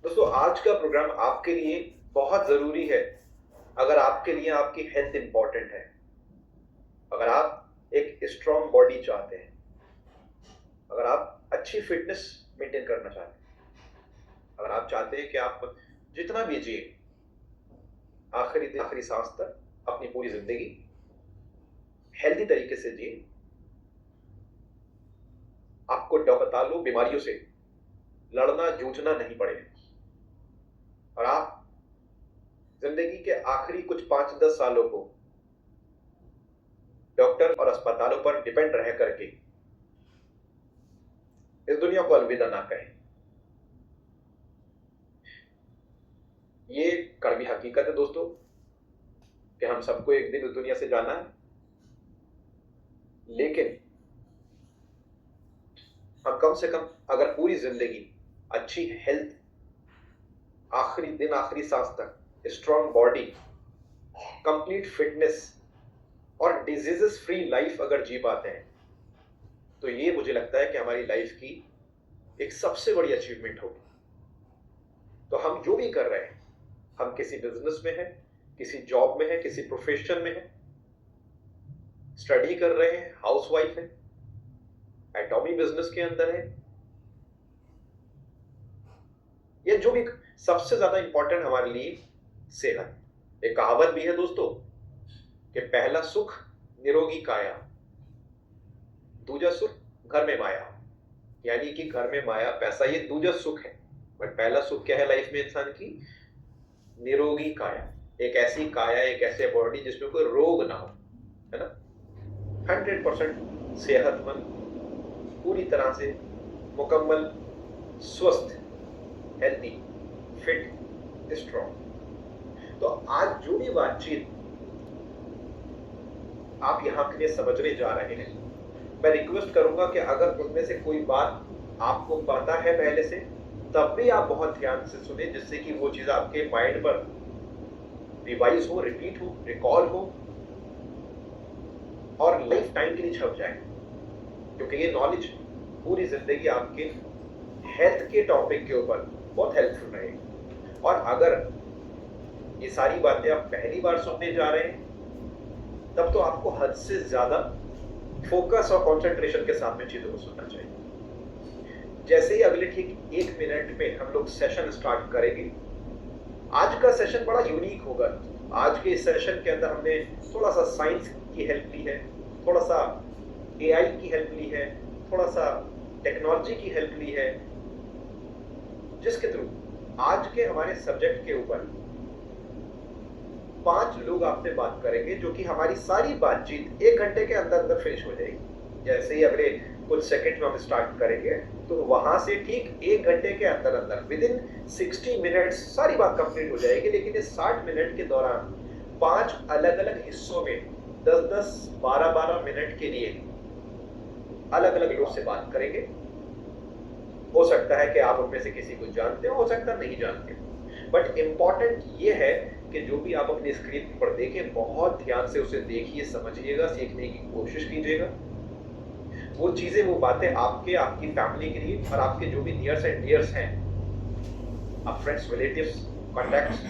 दोस्तों आज का प्रोग्राम आपके लिए बहुत ज़रूरी है। अगर आपके लिए आपकी हेल्थ इंपॉर्टेंट है, अगर आप एक स्ट्रॉन्ग बॉडी चाहते हैं, अगर आप अच्छी फिटनेस मेंटेन करना चाहते हैं, अगर आप चाहते हैं कि आप जितना भी जिए आखिरी दिन आखिरी सांस तक अपनी पूरी ज़िंदगी हेल्दी तरीके से जिए, आपको डॉक्टरों बीमारियों से लड़ना जूझना नहीं पड़े और आप ज़िंदगी के आखिरी कुछ 5-10 सालों को डॉक्टर और अस्पतालों पर डिपेंड रह करके इस दुनिया को अलविदा ना कहें। ये कड़वी हकीकत है दोस्तों कि हम सबको एक दिन इस दुनिया से जाना है, लेकिन हम कम से कम अगर पूरी जिंदगी अच्छी हेल्थ, आखिरी दिन आखिरी सांस तक स्ट्रॉन्ग बॉडी, कंप्लीट फिटनेस और डिजीजेस फ्री लाइफ अगर जी पाते हैं तो ये मुझे लगता है कि हमारी लाइफ की एक सबसे बड़ी अचीवमेंट होगी। तो हम जो भी कर रहे हैं, हम किसी बिजनेस में हैं, किसी जॉब में हैं, किसी प्रोफेशन में हैं, स्टडी कर रहे हैं, हाउसवाइफ हैं, एटॉमी बिजनेस के अंदर है, ये जो भी सबसे ज्यादा इंपॉर्टेंट हमारे लिए सेहत। एक कहावत भी है दोस्तों कि पहला सुख निरोगी काया, दूजा सुख घर में माया। यानी कि घर में माया पैसा ये दूजा सुख है, बट पहला सुख क्या है लाइफ में इंसान की? निरोगी काया। एक ऐसी काया, एक ऐसे बॉडी जिसमें कोई रोग ना हो, है ना? 100% सेहतमंद, पूरी तरह से मुकम्मल स्वस्थ, हेल्दी, फिट, स्ट्रॉन्ग। तो आज जो भी बातचीत आप यहां के लिए समझने जा रहे हैं, मैं रिक्वेस्ट करूंगा कि अगर उनमें से कोई बात आपको पता है पहले से, तब भी आप बहुत ध्यान से सुने, जिससे कि वो चीज आपके माइंड पर रिवाइज हो, रिपीट हो, रिकॉल हो और लाइफ टाइम के लिए छप जाए, क्योंकि ये नॉलेज पूरी जिंदगी आपके हेल्थ के टॉपिक के ऊपर बहुत हेल्पफुल रहेगी। और अगर ये सारी बातें आप पहली बार सुनने जा रहे हैं, तब तो आपको हद से ज्यादा फोकस और कंसंट्रेशन के साथ में चीजों को सुनना चाहिए। जैसे ही अगले ठीक 1 मिनट में हम लोग सेशन स्टार्ट करेंगे, आज का सेशन बड़ा यूनिक होगा। आज के इस सेशन के अंदर हमने थोड़ा सा साइंस की हेल्प ली है, थोड़ा सा एआई की हेल्प ली है, थोड़ा सा टेक्नोलॉजी की हेल्प ली है, जिसके थ्रू आज के हमारे सब्जेक्ट के ऊपर 5 लोग आपसे बात करेंगे, जो कि हमारी सारी बातचीत 1 घंटे के अंदर अंदर फिनिश हो जाएगी। जैसे ही अगले कुछ सेकंड में हम स्टार्ट करेंगे, तो वहां से ठीक 1 घंटे के अंदर अंदर विद इन 60 मिनट्स सारी बात कंप्लीट हो जाएगी। लेकिन इस 60 मिनट के दौरान 5 अलग अलग हिस्सों में 10-10, 12-12 मिनट के लिए अलग अलग लोग से बात करेंगे। हो सकता है कि आप उनमें से किसी को जानते हो सकता है नहीं जानते, बट इंपॉर्टेंट ये है कि जो भी आप अपनी स्क्रीन पर देखें, बहुत ध्यान से उसे देखिए, समझिएगा, सीखने की कोशिश कीजिएगा। वो चीजें, वो बातें आपके, आपकी फैमिली के लिए और आपके जो भी नियर्स एंड डियर्स हैं, आप फ्रेंड्स, रिलेटिव्स, कॉन्टैक्ट्स,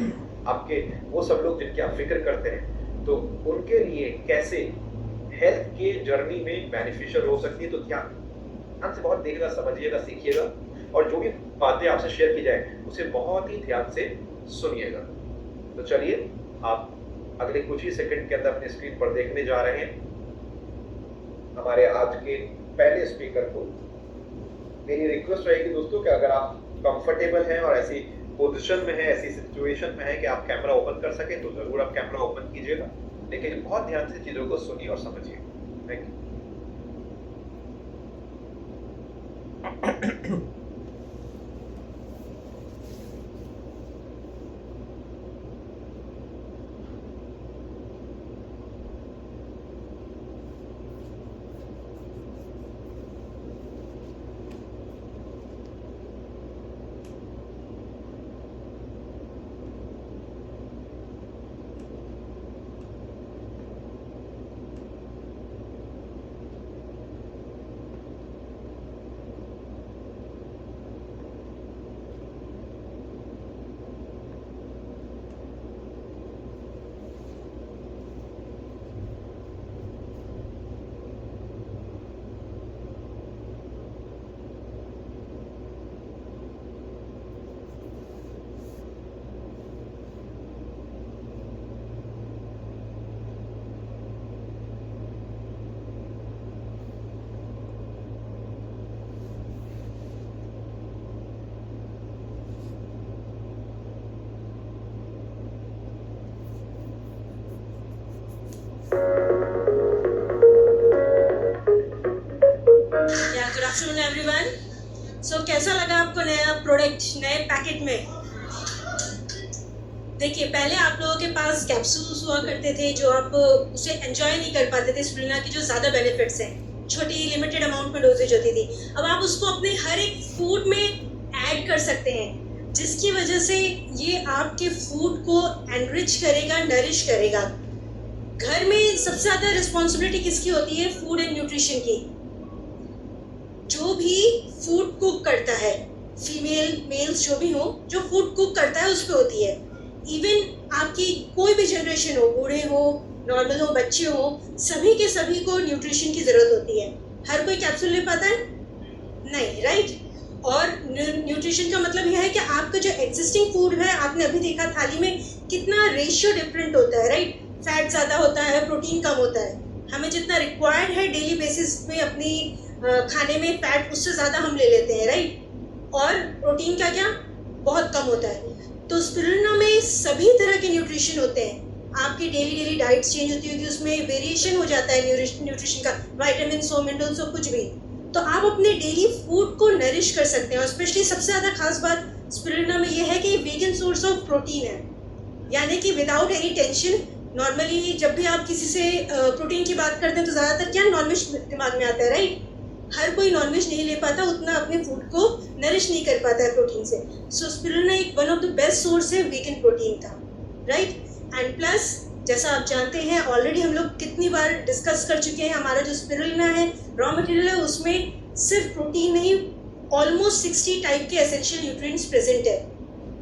आपके वो सब लोग जिनकी आप फिक्र करते हैं, तो उनके लिए कैसे हेल्थ के जर्नी में बेनिफिशियल हो सकती है। तो ध्यान से बहुत देखिएगा, समझिएगा, सीखिएगा और जो भी बातें आपसे शेयर की जाए उसे बहुत ही ध्यान से सुनिएगा। तो चलिए, आप अगले कुछ ही सेकंड के अंदर अपनी स्क्रीन पर देखने जा रहे हैं हमारे आज के पहले स्पीकर को। मेरी रिक्वेस्ट रहेगी दोस्तों कि अगर आप कंफर्टेबल हैं और ऐसी पोजीशन में है, ऐसी सिचुएशन में है कि आप कैमरा ओपन कर सकें, तो जरूर आप कैमरा ओपन कीजिएगा, लेकिन बहुत ध्यान से चीजों को सुनिए और समझिए। Thank you. Afternoon everyone. So कैसा लगा आपको नया प्रोडक्ट नए पैकेट में? देखिए, पहले आप लोगों के पास कैप्सूल्स हुआ करते थे जो आप उसे एंजॉय नहीं कर पाते थे। स्पिरुलिना की जो ज़्यादा बेनिफिट्स हैं, छोटी लिमिटेड अमाउंट में डोजेज होती थी, अब आप उसको अपने हर एक फूड में ऐड कर सकते हैं, जिसकी वजह से ये आपके फूड को एनरिच करेगा, नरिश करेगा। घर में सबसे ज़्यादा रिस्पॉन्सिबिलिटी किसकी होती है? फूड एंड न्यूट्रिशन की। जो भी फूड कुक करता है, फीमेल मेल्स जो भी हो, जो फूड कुक करता है उस पर होती है। इवन आपकी कोई भी जनरेशन हो, बूढ़े हो, नॉर्मल हो, बच्चे हो, सभी के सभी को न्यूट्रिशन की ज़रूरत होती है। हर कोई कैप्सूल ले पाता है? नहीं, राइट। और न्यूट्रिशन का मतलब यह है कि आपका जो एग्जिस्टिंग फूड है, आपने अभी देखा थाली में कितना रेशियो डिफरेंट होता है, राइट। फैट ज़्यादा होता है, प्रोटीन कम होता है। हमें जितना रिक्वायर्ड है डेली बेसिस पे अपनी खाने में फैट, उससे ज़्यादा हम ले लेते हैं, राइट। और प्रोटीन का क्या, बहुत कम होता है। तो स्पिरुलिना में सभी तरह के न्यूट्रिशन होते हैं। आपकी डेली डाइट्स चेंज होती होगी, उसमें वेरिएशन हो जाता है न्यूट्रिशन का, वाइटामिन हो, मिनरल्स हो, कुछ भी। तो आप अपने डेली फूड को नरिश कर सकते हैं। और स्पेशली सबसे ज़्यादा खास बात स्पिरुलिना में यह है कि वीगन सोर्स ऑफ प्रोटीन है, यानी कि विदाउट एनी टेंशन। नॉर्मली जब भी आप किसी से प्रोटीन की बात करते हैं तो ज़्यादातर क्या नॉनवेज दिमाग में आता है, राइट। हर कोई नॉनवेज नहीं ले पाता, उतना अपने फूड को नरिश नहीं कर पाता है प्रोटीन से। सो स्पिरुलिना एक one of the best source है वीगन प्रोटीन का, राइट। एंड प्लस जैसा आप जानते हैं, ऑलरेडी हम लोग कितनी बार डिस्कस कर चुके हैं, हमारा जो स्पिरुलिना है रॉ मटेरियल है, उसमें सिर्फ प्रोटीन नहीं, ऑलमोस्ट 60 टाइप के एसेंशियल न्यूट्रिएंट्स प्रेजेंट है।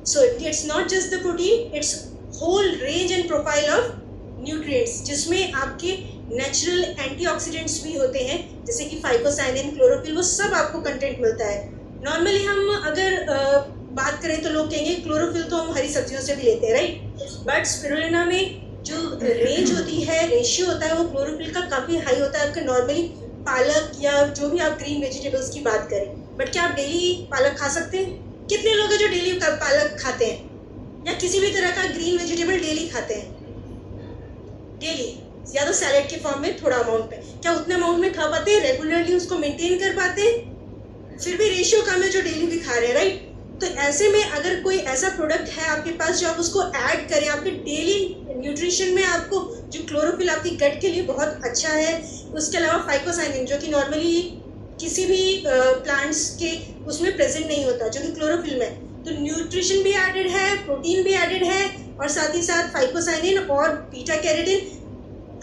So it's not just the protein, it's whole range and profile of nutrients, जिसमें आपके नेचुरल एंटीऑक्सीडेंट्स भी होते हैं, जैसे कि फाइकोसाइनिन, क्लोरोफिल, वो सब आपको कंटेंट मिलता है। नॉर्मली हम अगर बात करें तो लोग कहेंगे क्लोरोफिल तो हम हरी सब्जियों से भी लेते हैं, राइट। बट स्पिरुलिना में जो रेंज होती है, रेशियो होता है, वो क्लोरोफिल का काफ़ी हाई होता है। आपके नॉर्मली पालक या जो भी आप ग्रीन वेजिटेबल्स की बात करें, बट क्या आप डेली पालक खा सकते हैं? कितने लोग हैं जो डेली पालक खाते हैं या किसी भी तरह का ग्रीन वेजिटेबल डेली खाते हैं? डेली या तो सैलेड के फॉर्म में थोड़ा अमाउंट पे, क्या उतने अमाउंट में खा पाते हैं? रेगुलरली उसको मेंटेन कर पाते हैं? फिर भी रेशियो कम है जो डेली भी खा रहे हैं, राइट। तो ऐसे में अगर कोई ऐसा प्रोडक्ट है आपके पास जो आप उसको ऐड करें आपके डेली न्यूट्रिशन में, आपको जो क्लोरोफिल आपकी गट के लिए बहुत अच्छा है, उसके अलावा फाइकोसाइनिन जो कि नॉर्मली किसी भी प्लांट्स के उसमें प्रेजेंट नहीं होता, जो कि क्लोरोफिल में, तो न्यूट्रिशन भी एडेड है, प्रोटीन भी एडेड है, और साथ ही साथ फाइकोसाइनिन और बीटा कैरोटीन,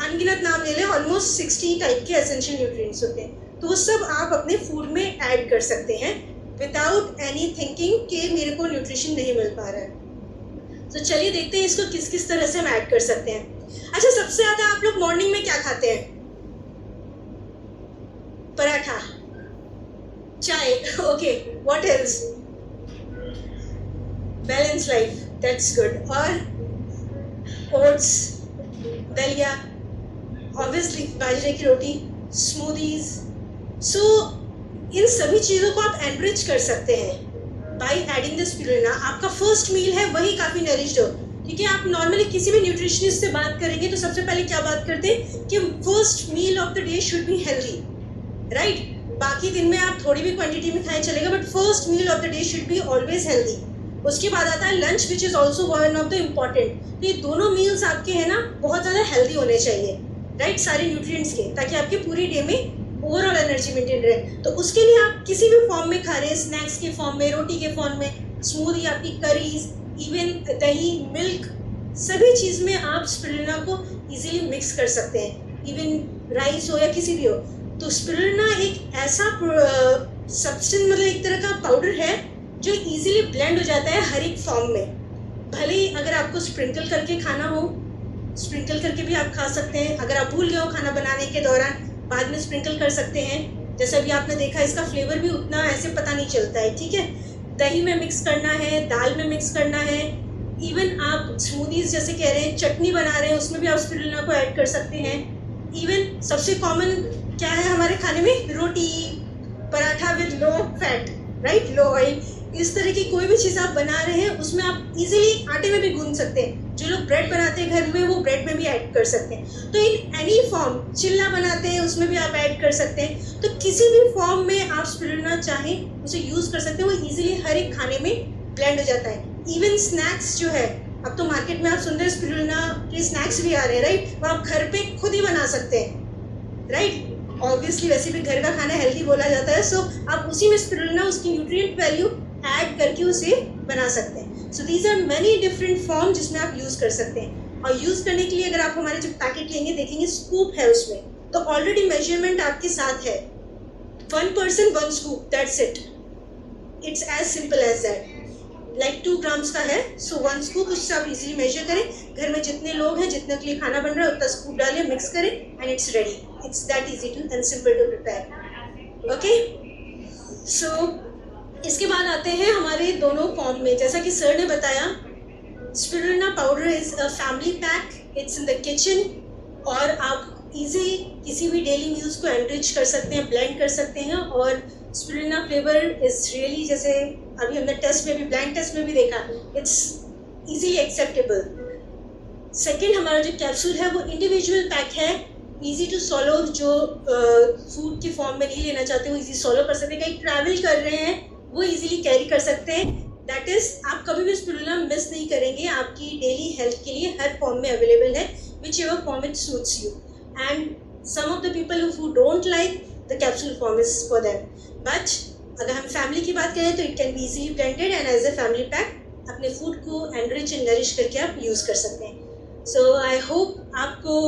अनगिनत नाम ले लें, ऑलमोस्ट 60 टाइप के एसेंशियल न्यूट्रिएंट्स होते हैं। तो वो सब आप अपने फूड में ऐड कर सकते हैं विदाउट एनी थिंकिंग कि मेरे को न्यूट्रिशन नहीं मिल पा रहा है। तो चलिए देखते हैं इसको किस किस तरह से हम ऐड कर सकते हैं। अच्छा, सबसे ज़्यादा आप लोग मॉर्निंग में क्या खाते हैं? पराठा, चाय, okay, what else? Balance life, that's good. और ओट्स, दलिया, ऑब्वियसली बाजरे की रोटी, स्मूदीज। सो इन सभी चीज़ों को आप एनरिच कर सकते हैं बाय एडिंग द स्पिरुलिना। आपका फर्स्ट मील है वही काफ़ी नरिश्ड हो, क्योंकि आप नॉर्मली किसी भी न्यूट्रिशनिस्ट से बात करेंगे तो सबसे पहले क्या बात करते हैं कि first meal of the day should be healthy, right. बाकी दिन में आप थोड़ी भी क्वांटिटी में खाएं चलेगा, but first meal of the day should be always healthy. उसके बाद आता है lunch, which is also one of the important. तो ये दोनों मील्स आपके हैं ना बहुत ज़्यादा हेल्दी होने चाहिए, राइट, सारे न्यूट्रिएंट्स के, ताकि आपके पूरी डे में ओवरऑल एनर्जी मेंटेन रहे। तो उसके लिए आप किसी भी फॉर्म में खा रहे हैं, स्नैक्स के फॉर्म में, रोटी के फॉर्म में, स्मूदी, आपकी करीज, इवन दही, मिल्क, सभी चीज़ में आप स्पिरुलिना को इजीली मिक्स कर सकते हैं, इवन राइस हो या किसी भी हो। तो स्पिरुलिना एक ऐसा सब्सटेंस, मतलब एक तरह का पाउडर है जो इजीली ब्लेंड हो जाता है हर एक फॉर्म में। भले ही अगर आपको स्प्रिंकल करके खाना हो, स्प्रिंकल करके भी आप खा सकते हैं। अगर आप भूल गए हो खाना बनाने के दौरान, बाद में स्प्रिंकल कर सकते हैं। जैसे अभी आपने देखा, इसका फ्लेवर भी उतना ऐसे पता नहीं चलता है, ठीक है। दही में मिक्स करना है, दाल में मिक्स करना है, इवन आप स्मूदीज जैसे कह रहे हैं, चटनी बना रहे हैं, उसमें भी आप स्पिरुलिना को ऐड कर सकते हैं। इवन सबसे कॉमन क्या है हमारे खाने में? Roti, paratha with low fat, right, low oil. इस तरह की कोई भी चीज़ आप बना रहे हैं उसमें आप इजीली आटे में भी गूंद सकते हैं। जो लोग ब्रेड बनाते हैं घर में वो ब्रेड में भी ऐड कर सकते हैं। तो इन एनी फॉर्म, चिल्ला बनाते हैं उसमें भी आप ऐड कर सकते हैं। तो किसी भी फॉर्म में आप स्पिरुलिना चाहें उसे यूज़ कर सकते हैं, वो इजीली हर एक खाने में ब्लेंड हो जाता है। इवन स्नैक्स जो है, अब तो मार्केट में आप सुन रहे हैं स्पिरुलिना के स्नैक्स भी आ रहे हैं, राइट? वो आप घर पे खुद ही बना सकते हैं, राइट? ऑब्वियसली वैसे भी घर का खाना हेल्दी बोला जाता है, सो आप उसी में स्पिरुलिना, उसकी न्यूट्रिएंट वैल्यू ऐड करके उसे बना सकते हैं। So these are many different form जिसमें आप यूज़ कर सकते हैं। और यूज़ करने के लिए अगर आप हमारे जो पैकेट लेंगे देखेंगे स्कूप है उसमें, तो ऑलरेडी मेजरमेंट आपके साथ है। 1 person 1 scoop, that's it. It's as simple as that. Like 2 grams का है, so 1 scoop, उससे आप इजीली मेजर करें। घर में जितने लोग हैं, जितने के लिए खाना बन रहा है उतना स्कूप डालें, मिक्स करें and it's ready. It's that easy to and simple to prepare. Okay, so इसके बाद आते हैं हमारे दोनों फॉर्म में। जैसा कि सर ने बताया, spirulina powder is a family pack, it's in the kitchen, और आप इजी किसी भी डेली यूज़ को एनरिच कर सकते हैं, ब्लेंड कर सकते हैं। और स्पिरुलिना फ्लेवर इज रियली, जैसे अभी हमने टेस्ट में भी, ब्लाइंड टेस्ट में भी देखा, इट्स इजीली एक्सेप्टेबल। सेकेंड, हमारा जो कैप्सूल है वो इंडिविजुअल पैक है, इजी टू सॉलो। जो फूड के फॉर्म में नहीं लेना चाहते वो इजी सॉलो कर सकते हैं, कहीं ट्रैवल कर रहे हैं वो इजीली कैरी कर सकते हैं। दैट इज, आप कभी भी स्पिरुलिना मिस नहीं करेंगे, आपकी डेली हेल्थ के लिए हर फॉर्म में अवेलेबल है, whichever form it suits you. And some of the people who don't like the capsule form is for them, but अगर हम फैमिली की बात करें तो it can be easily blended and as a family pack अपने food को enrich and nourish करके आप यूज़ कर सकते हैं। सो आई होप आपको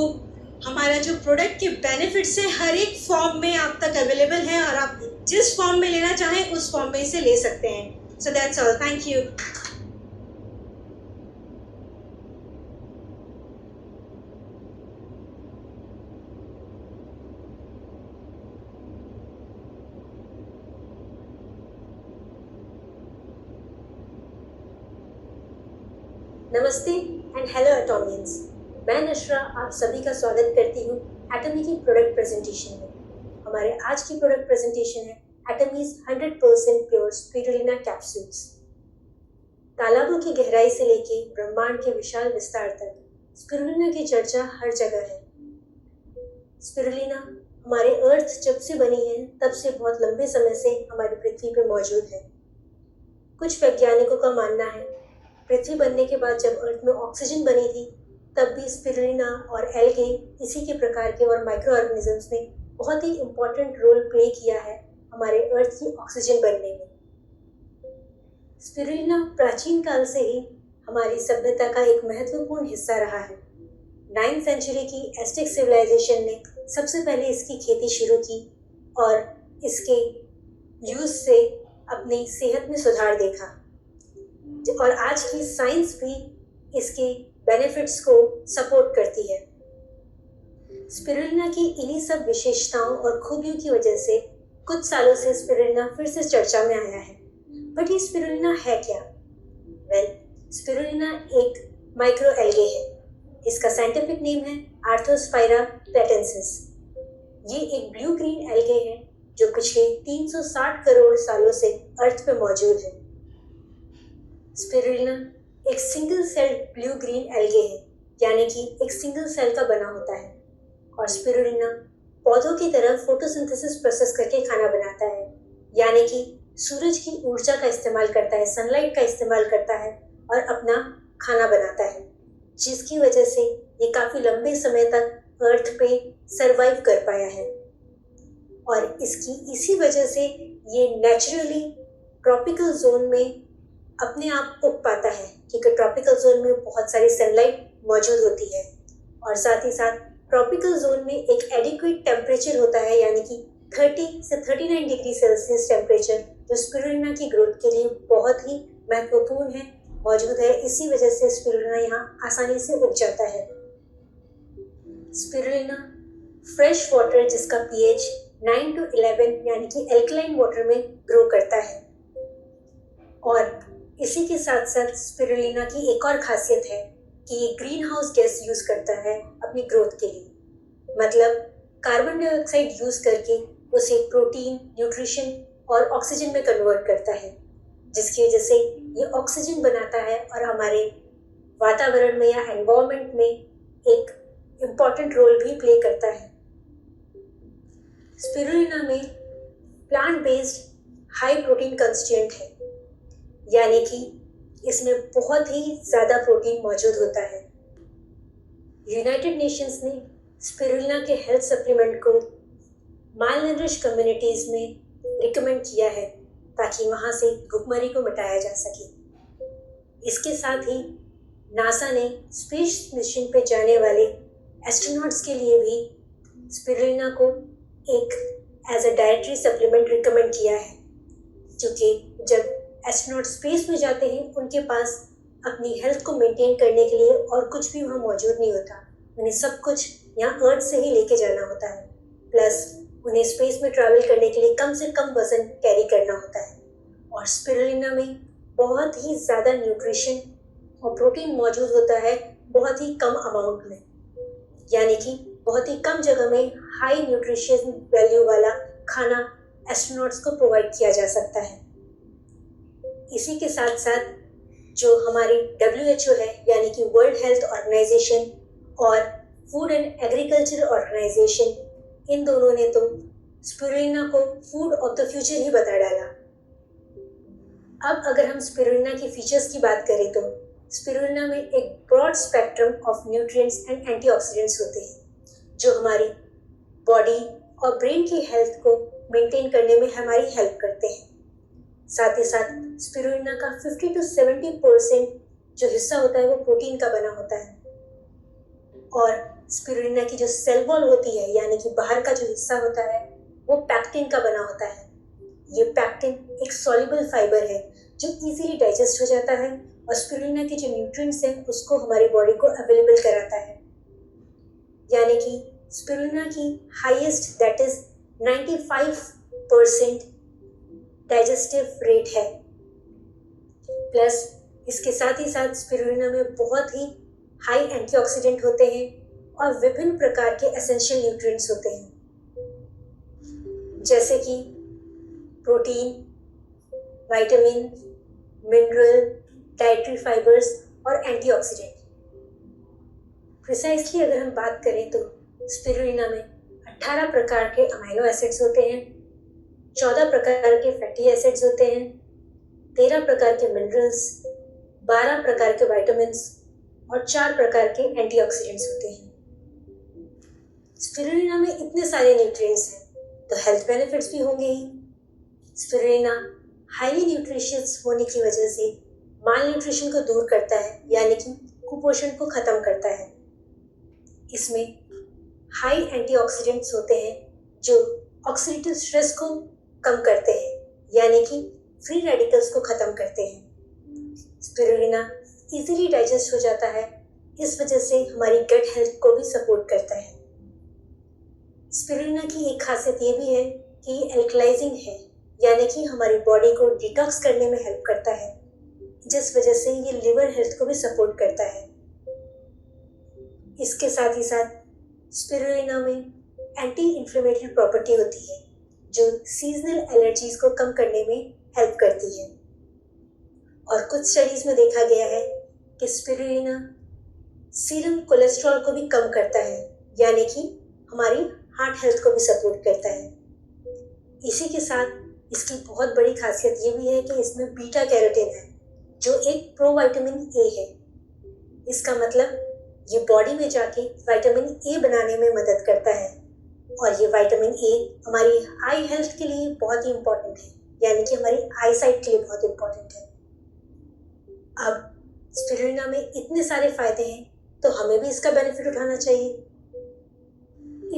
हमारा जो प्रोडक्ट के बेनिफिट्स है हर एक फॉर्म में आप तक अवेलेबल है, और आप जिस फॉर्म में लेना चाहें उस फॉर्म में इसे ले सकते हैं। So that's all, thank you. नमस्ते एंड हेलो एटॉमियंस, मैं नशरा आप सभी का स्वागत करती हूँ एटमी की प्रोडक्ट प्रेजेंटेशन में। हमारे आज की प्रोडक्ट प्रेजेंटेशन है एटमीज 100% प्योर स्पिरुलिना कैप्सूल्स। तालाबों की गहराई से लेके ब्रह्मांड के विशाल विस्तार तक स्पिरुलिना की चर्चा हर जगह है। स्पिरुलिना हमारे अर्थ जब से बनी है तब से बहुत लंबे समय से हमारी पृथ्वी पर मौजूद है। कुछ वैज्ञानिकों का मानना है पृथ्वी बनने के बाद जब अर्थ में ऑक्सीजन बनी थी तब भी स्पिरुलिना और एल्गे, इसी के प्रकार के और माइक्रो ऑर्गेनिजम्स ने बहुत ही इम्पोर्टेंट रोल प्ले किया है हमारे अर्थ की ऑक्सीजन बनने में। स्पिरुलिना प्राचीन काल से ही हमारी सभ्यता का एक महत्वपूर्ण हिस्सा रहा है। 9th सेंचुरी की एस्टेक सिविलाइजेशन ने सबसे पहले इसकी खेती शुरू की और इसके यूज से अपनी सेहत में सुधार देखा, और आज की साइंस भी इसके बेनिफिट्स को सपोर्ट करती है। स्पिरुलिना की इन्हीं सब विशेषताओं और खूबियों की वजह से कुछ सालों से स्पिरुलिना फिर से चर्चा में आया है। बट ये स्पिरुलिना है क्या? वेल, स्पिरुलिना एक माइक्रो एल्गे है। इसका साइंटिफिक नेम है आर्थोस्पाइरा प्लेटेंसिस। ये एक ब्लू ग्रीन एल्गे है जो पिछले 360 करोड़ सालों से अर्थ पे मौजूद है। स्पिरुलिना एक single cell blue green algae है, यानी कि एक सिंगल सेल का बना होता है। और स्पिरुलिना पौधों की तरह फोटोसिंथेसिस प्रोसेस करके खाना बनाता है, यानी कि सूरज की ऊर्जा का इस्तेमाल करता है, सनलाइट का इस्तेमाल करता है और अपना खाना बनाता है, जिसकी वजह से ये काफ़ी लंबे समय तक अर्थ पे सरवाइव कर पाया है। और इसकी इसी वजह से ये नेचुरली ट्रॉपिकल जोन में अपने आप उग पाता है, क्योंकि ट्रॉपिकल जोन में बहुत सारी सनलाइट मौजूद होती है। और साथ ही साथ ट्रॉपिकल जोन में एक एडिक्वेट टेम्परेचर होता है, यानी कि 30 से 39 डिग्री सेल्सियस टेम्परेचर, जो स्पिरुलिना की ग्रोथ के लिए बहुत ही महत्वपूर्ण है, मौजूद है। इसी वजह से स्पिरुलिना यहाँ आसानी से उग जाता है। स्पिरुलिना फ्रेश वाटर जिसका पीएच 9 to 11 यानी कि एल्कलाइन वाटर में ग्रो करता है। और इसी के साथ साथ स्पिरुलिना की एक और खासियत है कि ये ग्रीन हाउस गैस यूज़ करता है अपनी ग्रोथ के लिए। मतलब कार्बन डाइऑक्साइड यूज़ करके उसे प्रोटीन, न्यूट्रिशन और ऑक्सीजन में कन्वर्ट करता है, जिसकी वजह से ये ऑक्सीजन बनाता है और हमारे वातावरण में या एनवायरनमेंट में एक इम्पॉर्टेंट रोल भी प्ले करता है। स्पिरुलिना में plant based high protein constituent है, यानी कि इसमें बहुत ही ज़्यादा प्रोटीन मौजूद होता है। यूनाइटेड नेशंस ने स्पिरुलिना के हेल्थ सप्लीमेंट को मालनरिश कम्युनिटीज़ में रिकमेंड किया है ताकि वहाँ से भुखमरी को मिटाया जा सके। इसके साथ ही नासा ने स्पेस मिशन पे जाने वाले एस्ट्रोनॉट्स के लिए भी स्पिरुलिना को एक as a dietary supplement recommend किया है, क्योंकि जब एस्ट्रोनॉट स्पेस में जाते हैं उनके पास अपनी हेल्थ को मेंटेन करने के लिए और कुछ भी वहाँ मौजूद नहीं होता। उन्हें सब कुछ यहाँ अर्थ से ही लेके जाना होता है, प्लस उन्हें स्पेस में ट्रैवल करने के लिए कम से कम वजन कैरी करना होता है। और स्पिरुलिना में बहुत ही ज़्यादा न्यूट्रिशन और प्रोटीन मौजूद होता है बहुत ही कम अमाउंट में, यानी कि बहुत ही कम जगह में हाई न्यूट्रिशन वैल्यू वाला खाना एस्ट्रोनॉट्स को प्रोवाइड किया जा सकता है। इसी के साथ साथ जो हमारी WHO है, यानी कि वर्ल्ड हेल्थ ऑर्गेनाइजेशन और फूड एंड एग्रीकल्चर ऑर्गेनाइजेशन, इन दोनों ने तो स्पिरुलिना को फूड ऑफ द फ्यूचर ही बता डाला। अब अगर हम स्पिरुलिना की फीचर्स की बात करें तो स्पिरुलिना में एक broad spectrum of nutrients and antioxidants होते हैं जो हमारी बॉडी और ब्रेन की हेल्थ को मेंटेन करने में हमारी हेल्प करते हैं। साथ ही साथ स्पिरुलिना का 50 to 70% जो हिस्सा होता है वो प्रोटीन का बना होता है, और स्पिरुलिना की जो सेल वॉल होती है, यानी कि बाहर का जो हिस्सा होता है, वो पैक्टिन का बना होता है। ये पैक्टिन एक सॉल्युबल फाइबर है जो इजीली डाइजेस्ट हो जाता है और स्पिरुलिना के जो न्यूट्रिएंट्स हैं उसको हमारी बॉडी को अवेलेबल कराता है। यानी कि स्पिरुलिना की highest that is 95% digestive rate है। प्लस इसके साथ ही साथ स्पिरुलिना में बहुत ही हाई एंटीऑक्सीडेंट होते हैं और विभिन्न प्रकार के एसेंशियल न्यूट्रिएंट्स होते हैं, जैसे कि protein, vitamin, mineral, dietary fibres और एंटीऑक्सीडेंट। प्रिसाइसली अगर हम बात करें तो स्पिरुलिना में 18 प्रकार के अमीनो एसिड्स होते हैं, 14 प्रकार के फैटी एसिड्स होते हैं, 13 प्रकार के मिनरल्स, 12 प्रकार के विटामिन्स और 4 प्रकार के एंटीऑक्सीडेंट्स होते हैं। स्पिरुलिना में इतने सारे न्यूट्रिएंट्स हैं तो हेल्थ बेनिफिट्स भी होंगे ही। स्पिरुलिना हाईली न्यूट्रिशियस होने की वजह से माल न्यूट्रिशन को दूर करता है, यानी कि कुपोषण को ख़त्म करता है। इसमें हाई एंटीऑक्सीडेंट्स होते हैं जो ऑक्सीडेटिव स्ट्रेस को कम करते हैं, यानी कि फ्री रेडिकल्स को ख़त्म करते हैं। स्पिरुलिना इजीली डाइजेस्ट हो जाता है, इस वजह से हमारी गट हेल्थ को भी सपोर्ट करता है। स्पिरुलिना की एक खासियत ये भी है कि ये एल्कलाइजिंग है, यानी कि हमारी बॉडी को डिटॉक्स करने में हेल्प करता है, जिस वजह से ये लिवर हेल्थ को भी सपोर्ट करता है। इसके साथ ही साथ स्पिरुलिना में एंटी इन्फ्लेमेटरी प्रॉपर्टी होती है जो सीजनल एलर्जीज को कम करने में हेल्प करती है। और कुछ स्टडीज में देखा गया है कि स्पिरुलिना सीरम कोलेस्ट्रॉल को भी कम करता है, यानी कि हमारी हार्ट हेल्थ को भी सपोर्ट करता है। इसी के साथ इसकी बहुत बड़ी खासियत ये भी है कि इसमें बीटा कैरोटीन है जो एक प्रोविटामिन ए है। इसका मतलब ये बॉडी में जाके विटामिन ए बनाने में मदद करता है, और ये विटामिन ए हमारी आई हेल्थ के लिए बहुत ही इम्पोर्टेंट है, यानी कि हमारी आई साइट के लिए बहुत इम्पोर्टेंट है। अब स्पिरुलिना में इतने सारे फायदे हैं तो हमें भी इसका बेनिफिट उठाना चाहिए।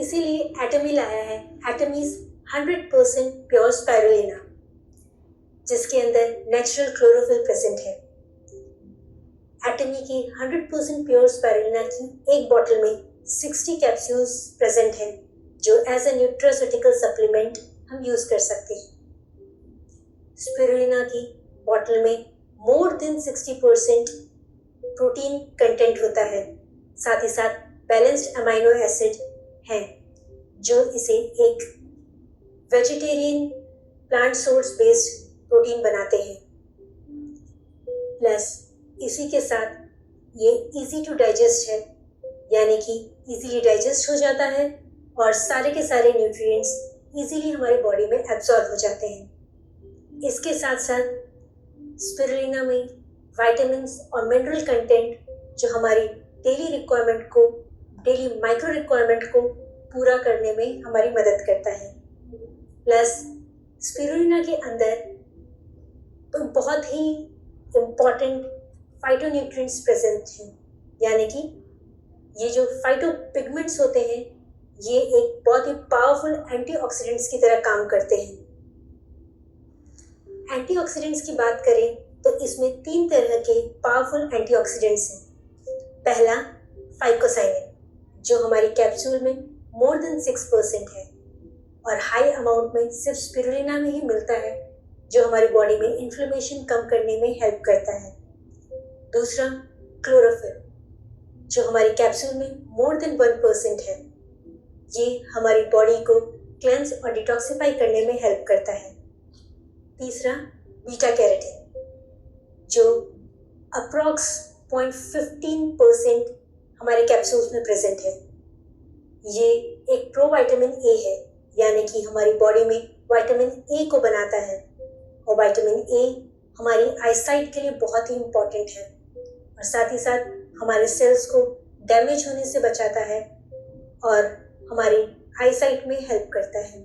इसीलिए एटमी लाया है एटमीज 100% प्योर स्पिरुलिना, जिसके अंदर नेचुरल क्लोरोफिल प्रेजेंट है। एटमी की 100% प्योर स्पिरुलिना की एक बॉटल में 60 कैप्सूल्स प्रेजेंट हैं जो एज ए न्यूट्रास्यूटिकल सप्लीमेंट हम यूज कर सकते हैं। स्पिरुलिना की बॉटल में मोर देन 60% प्रोटीन कंटेंट होता है, साथ ही साथ बैलेंस्ड अमीनो एसिड हैं जो इसे एक vegetarian plant source based protein बनाते हैं। प्लस इसी के साथ ये इजी टू डाइजेस्ट है, यानी कि इजीली डाइजेस्ट हो जाता है और सारे के सारे न्यूट्रिएंट्स इजीली हमारी बॉडी में एब्जॉर्ब हो जाते हैं। इसके साथ साथ स्पिरुलिना में विटामिन्स और मिनरल कंटेंट जो हमारी डेली रिक्वायरमेंट को, डेली माइक्रो रिक्वायरमेंट को पूरा करने में हमारी मदद करता है। प्लस स्पिरुलिना के अंदर तो बहुत ही इम्पॉर्टेंट फाइटोन्यूट्रिएंट्स प्रेजेंट हैं, यानी कि ये जो फाइटोपिगमेंट्स होते हैं ये एक बहुत ही पावरफुल एंटीऑक्सीडेंट्स की तरह काम करते हैं। एंटीऑक्सीडेंट्स की बात करें तो इसमें 3 तरह के पावरफुल एंटीऑक्सीडेंट्स हैं। पहला फाइकोसाइनिन, जो हमारी कैप्सूल में मोर देन 6% है और हाई अमाउंट में सिर्फ स्पिरुलिना में ही मिलता है, जो हमारी बॉडी में इन्फ्लेमेशन कम करने में हेल्प करता है। दूसरा क्लोरोफिल, जो हमारी कैप्सूल में मोर देन 1% है, ये हमारी बॉडी को क्लेंस और डिटॉक्सिफाई करने में हेल्प करता है। तीसरा बीटा कैरोटीन, जो अप्रॉक्स 0.15% हमारे कैप्सूल्स में प्रेजेंट है। ये एक प्रोविटामिन ए है, यानी कि हमारी बॉडी में विटामिन ए को बनाता है और विटामिन ए हमारी आईसाइट के लिए बहुत ही इम्पोर्टेंट है और साथ ही साथ हमारे सेल्स को डैमेज होने से बचाता है और हमारी आईसाइट में हेल्प करता है।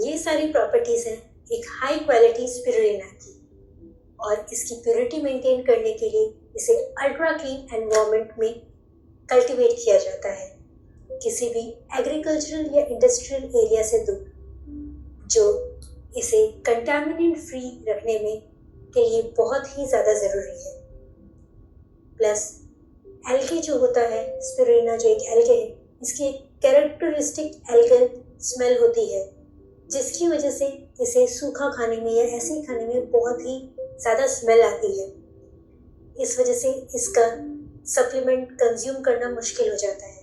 ये सारी प्रॉपर्टीज हैं एक हाई क्वालिटी स्पिरुलिना की और इसकी प्योरिटी मेंटेन करने के लिए इसे अल्ट्रा क्लीन एनवायरनमेंट में कल्टीवेट किया जाता है, किसी भी एग्रीकल्चरल या इंडस्ट्रियल एरिया से दूर, जो इसे कंटामिनेंट फ्री रखने में के लिए बहुत ही ज़्यादा ज़रूरी है। प्लस एल्गे जो होता है, स्पिरुलिना जो एक एल्गे है, इसकी एक कैरेक्टरिस्टिक एल्गल स्मेल होती है, जिसकी वजह से इसे सूखा खाने में या ऐसे ही खाने में बहुत ही ज़्यादा स्मेल आती है। इस वजह से इसका सप्लीमेंट कंज्यूम करना मुश्किल हो जाता है।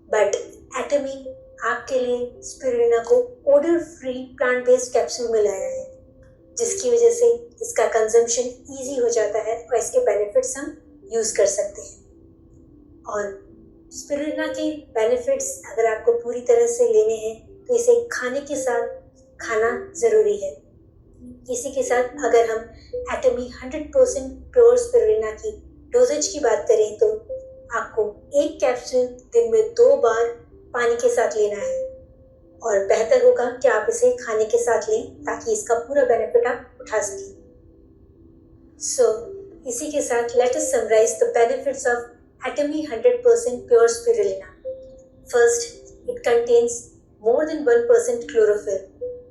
बट एटमी आपके लिए स्पिरुलिना को odour free plant based capsule में लाया है, जिसकी वजह से इसका कंजम्पशन इजी हो जाता है और इसके बेनिफिट्स हम यूज़ कर सकते हैं। और स्पिरुलिना के बेनिफिट्स अगर आपको पूरी तरह से लेने हैं तो इसे खाने के साथ खाना ज़रूरी है। इसी के साथ अगर हम एटमी 100% प्योर स्पिरुलिना की डोजेज की बात करें तो आपको एक कैप्सूल दिन में 2 बार पानी के साथ लेना है और बेहतर होगा कि आप इसे खाने के साथ लें ताकि इसका पूरा बेनिफिट आप उठा सकें। सो इसी के साथ let us summarise the benefits of Atomy 100% pure spirulina. First, it contains more than 1% chlorophyll,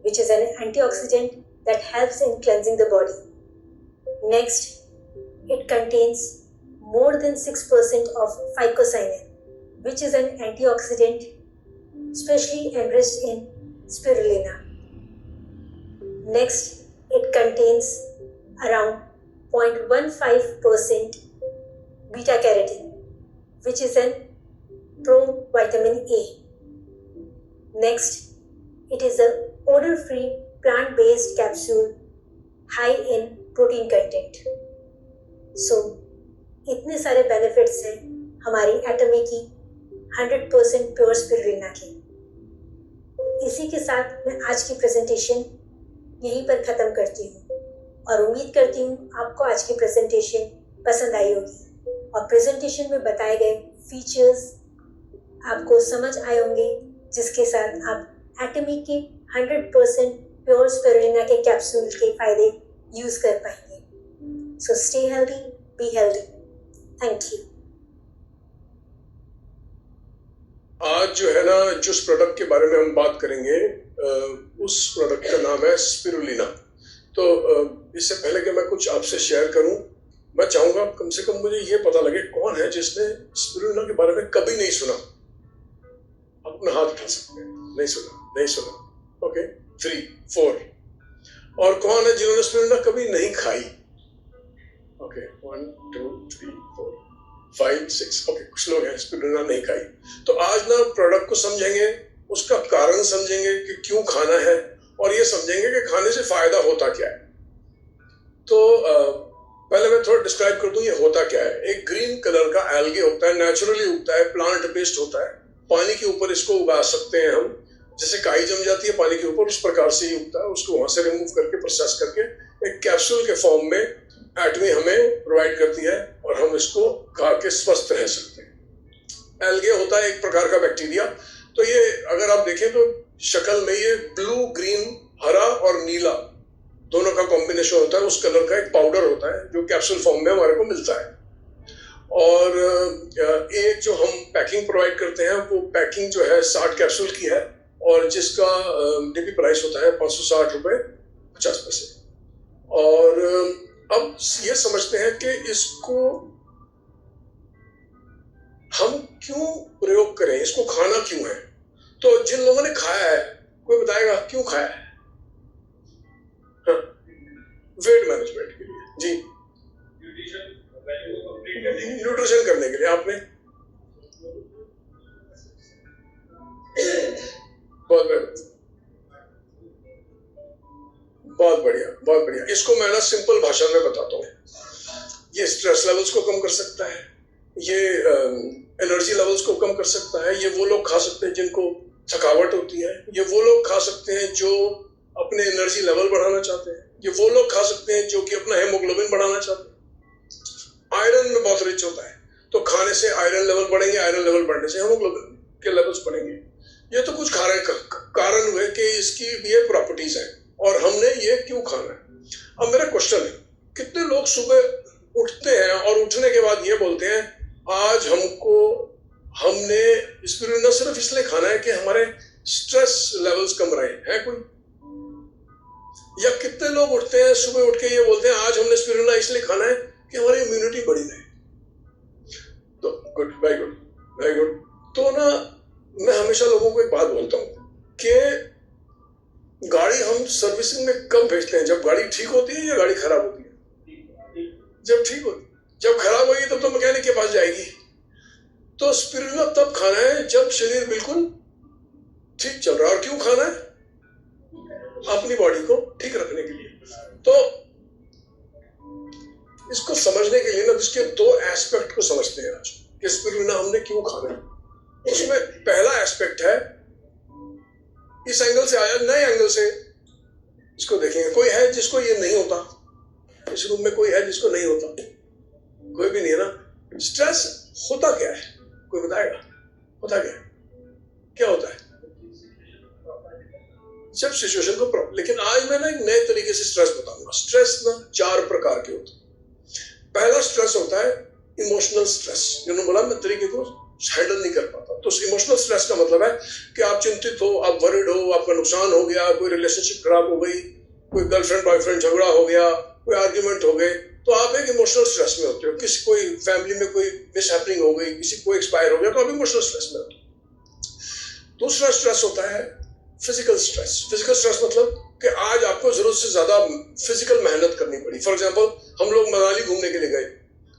which is an antioxidant that helps in cleansing the body. Next, it contains more than 6% of phycocyanin, which is an antioxidant specially enriched in spirulina. Next, it contains around 0.15% beta carotene, which is an provitamin A. Next, it is a odor-free plant-based capsule high in protein content. So, इतने सारे benefits हैं हमारी एटमी की 100% pure spirulina के। इसी के साथ मैं आज की प्रेजेंटेशन यहीं पर ख़त्म करती हूँ और उम्मीद करती हूँ आपको आज की प्रेजेंटेशन पसंद आई होगी और प्रेजेंटेशन में बताए गए फीचर्स आपको समझ आए होंगे, जिसके साथ आप एटमी के 100% प्योर स्पिरुलिना के कैप्सूल के फायदे यूज़ कर पाएंगे। So stay healthy, be healthy. Thank you. आज जो है ना, जिस प्रोडक्ट के बारे में हम बात करेंगे उस प्रोडक्ट का नाम है स्पिरुलिना। तो इससे पहले कि मैं कुछ आपसे शेयर करूं, मैं चाहूँगा कम से कम मुझे ये पता लगे कौन है जिसने स्पिरुलिना के बारे में कभी नहीं सुना। अपना हाथ उठा सकते हैं। नहीं सुना। ओके, 3, 4। और कौन है जिन्होंने स्पिरुलिना कभी नहीं खाई? ओके, 1, 2, 3, 4, 5, 6। ओके, कुछ लोग हैं स्पिरुलिना नहीं खाई। तो आज ना प्रोडक्ट को समझेंगे, उसका कारण समझेंगे कि क्यों खाना है और ये समझेंगे कि खाने से फायदा होता क्या है। तो पहले मैं थोड़ा डिस्क्राइब कर दूं ये होता क्या है। एक ग्रीन कलर का एल्गे होता है, नेचुरली उगता है, प्लांट बेस्ड होता है, पानी के ऊपर इसको उगा सकते हैं हम, जैसे काई जम जाती है पानी के ऊपर उस प्रकार से ही उगता है। उसको वहां से रिमूव करके प्रोसेस करके एक कैप्सूल के फॉर्म में एटमी हमें प्रोवाइड करती है और हम इसको खा के स्वस्थ रह सकते हैं। एल्गे होता है एक प्रकार का बैक्टीरिया। तो ये अगर आप देखें तो शक्ल में ये ब्लू, ग्रीन, हरा और नीला दोनों का कॉम्बिनेशन होता है, उस कलर का एक पाउडर होता है जो कैप्सूल फॉर्म में हमारे को मिलता है। और एक जो हम पैकिंग प्रोवाइड करते हैं वो पैकिंग जो है 60 कैप्सूल की है और जिसका डीपी प्राइस होता है 560 रुपये 50 पैसे। और अब ये समझते हैं कि इसको हम क्यों प्रयोग करें, इसको खाना क्यों है। तो जिन लोगों ने खाया है कोई बताएगा क्यों खाया है? हाँ, वेट मैनेजमेंट के लिए जी, न्यूट्रिशन करने के लिए आपने बहुत बढ़िया बहुत बढ़िया। इसको मैं ना सिंपल भाषा में बताता हूँ। ये स्ट्रेस लेवल्स को कम कर सकता है, ये एनर्जी लेवल्स को कम कर सकता है। ये वो लोग खा सकते हैं जिनको थकावट होती है, ये वो लोग खा सकते हैं जो अपने एनर्जी लेवल बढ़ाना चाहते हैं, ये वो लोग खा सकते हैं जो कि अपना हेमोग्लोबिन बढ़ाना चाहते हैं। आयरन में बहुत रिच होता है, तो खाने से आयरन लेवल बढ़ेंगे, आयरन लेवल बढ़ने से हेमोग्लोबिन के लेवल्स बढ़ेंगे। ये तो कुछ कारण हुए कि इसकी ये प्रॉपर्टीज है और हमने ये क्यों खाना है। अब मेरा क्वेश्चन है, कितने लोग सुबह उठते हैं और उठने के बाद ये बोलते हैं आज हमने स्पिरुलिना सिर्फ इसलिए खाना है कि हमारे स्ट्रेस लेवल्स कम रहे हैं कोई? या कितने लोग उठते हैं सुबह उठ के ये बोलते हैं आज हमने स्पिरुलिना इसलिए खाना है कि हमारी इम्यूनिटी बढ़ी रहे? तो good, very good, very good. तो ना मैं हमेशा लोगों को एक बात बोलता हूँ कि गाड़ी हम सर्विसिंग में कब भेजते हैं, जब गाड़ी ठीक होती है या गाड़ी खराब होती है? जब ठीक होती, जब खराब होगी तब तो मैकेनिक के पास जाएगी। तो स्पिरुलिना तब खाना है जब शरीर बिल्कुल ठीक चल रहा है। और क्यों खाना है? अपनी बॉडी को ठीक रखने के लिए। तो इसको समझने के लिए ना इसके दो एस्पेक्ट को समझते हैं आज कि स्पिरुलिना हमने क्यों खाना है। उसमें पहला एस्पेक्ट है, इस एंगल से आया, नए एंगल से इसको देखेंगे। कोई है जिसको ये नहीं होता? इस रूम में कोई है जिसको नहीं होता? कोई भी नहीं है ना। स्ट्रेस होता क्या है, कोई बताएगा? होता क्या है, क्या होता है? जब सिचुएशन को लेकिन आज मैं ना एक नए तरीके से स्ट्रेस बताऊंगा। स्ट्रेस ना 4 प्रकार के होते हैं। पहला स्ट्रेस होता है इमोशनल स्ट्रेस, जिन्होंने बोला मैं तरीके को हैंडल नहीं कर पाता। तो इमोशनल स्ट्रेस का मतलब है कि आप चिंतित हो, आप वरिड हो, आपका नुकसान हो गया, कोई रिलेशनशिप खराब हो गई, कोई गर्लफ्रेंड बॉयफ्रेंड झगड़ा हो गया, कोई आर्ग्यूमेंट हो गए, तो आप एक इमोशनल स्ट्रेस में होते हो। किसी कोई फैमिली में कोई मिसहैपनिंग हो गई, किसी को एक्सपायर हो गया, तो आप इमोशनल स्ट्रेस में होते हो। दूसरा स्ट्रेस होता है फिजिकल स्ट्रेस। फिजिकल स्ट्रेस मतलब कि आज आपको जरूरत से ज्यादा फिजिकल मेहनत करनी पड़ी। फॉर एग्जांपल हम लोग मनाली घूमने के लिए गए,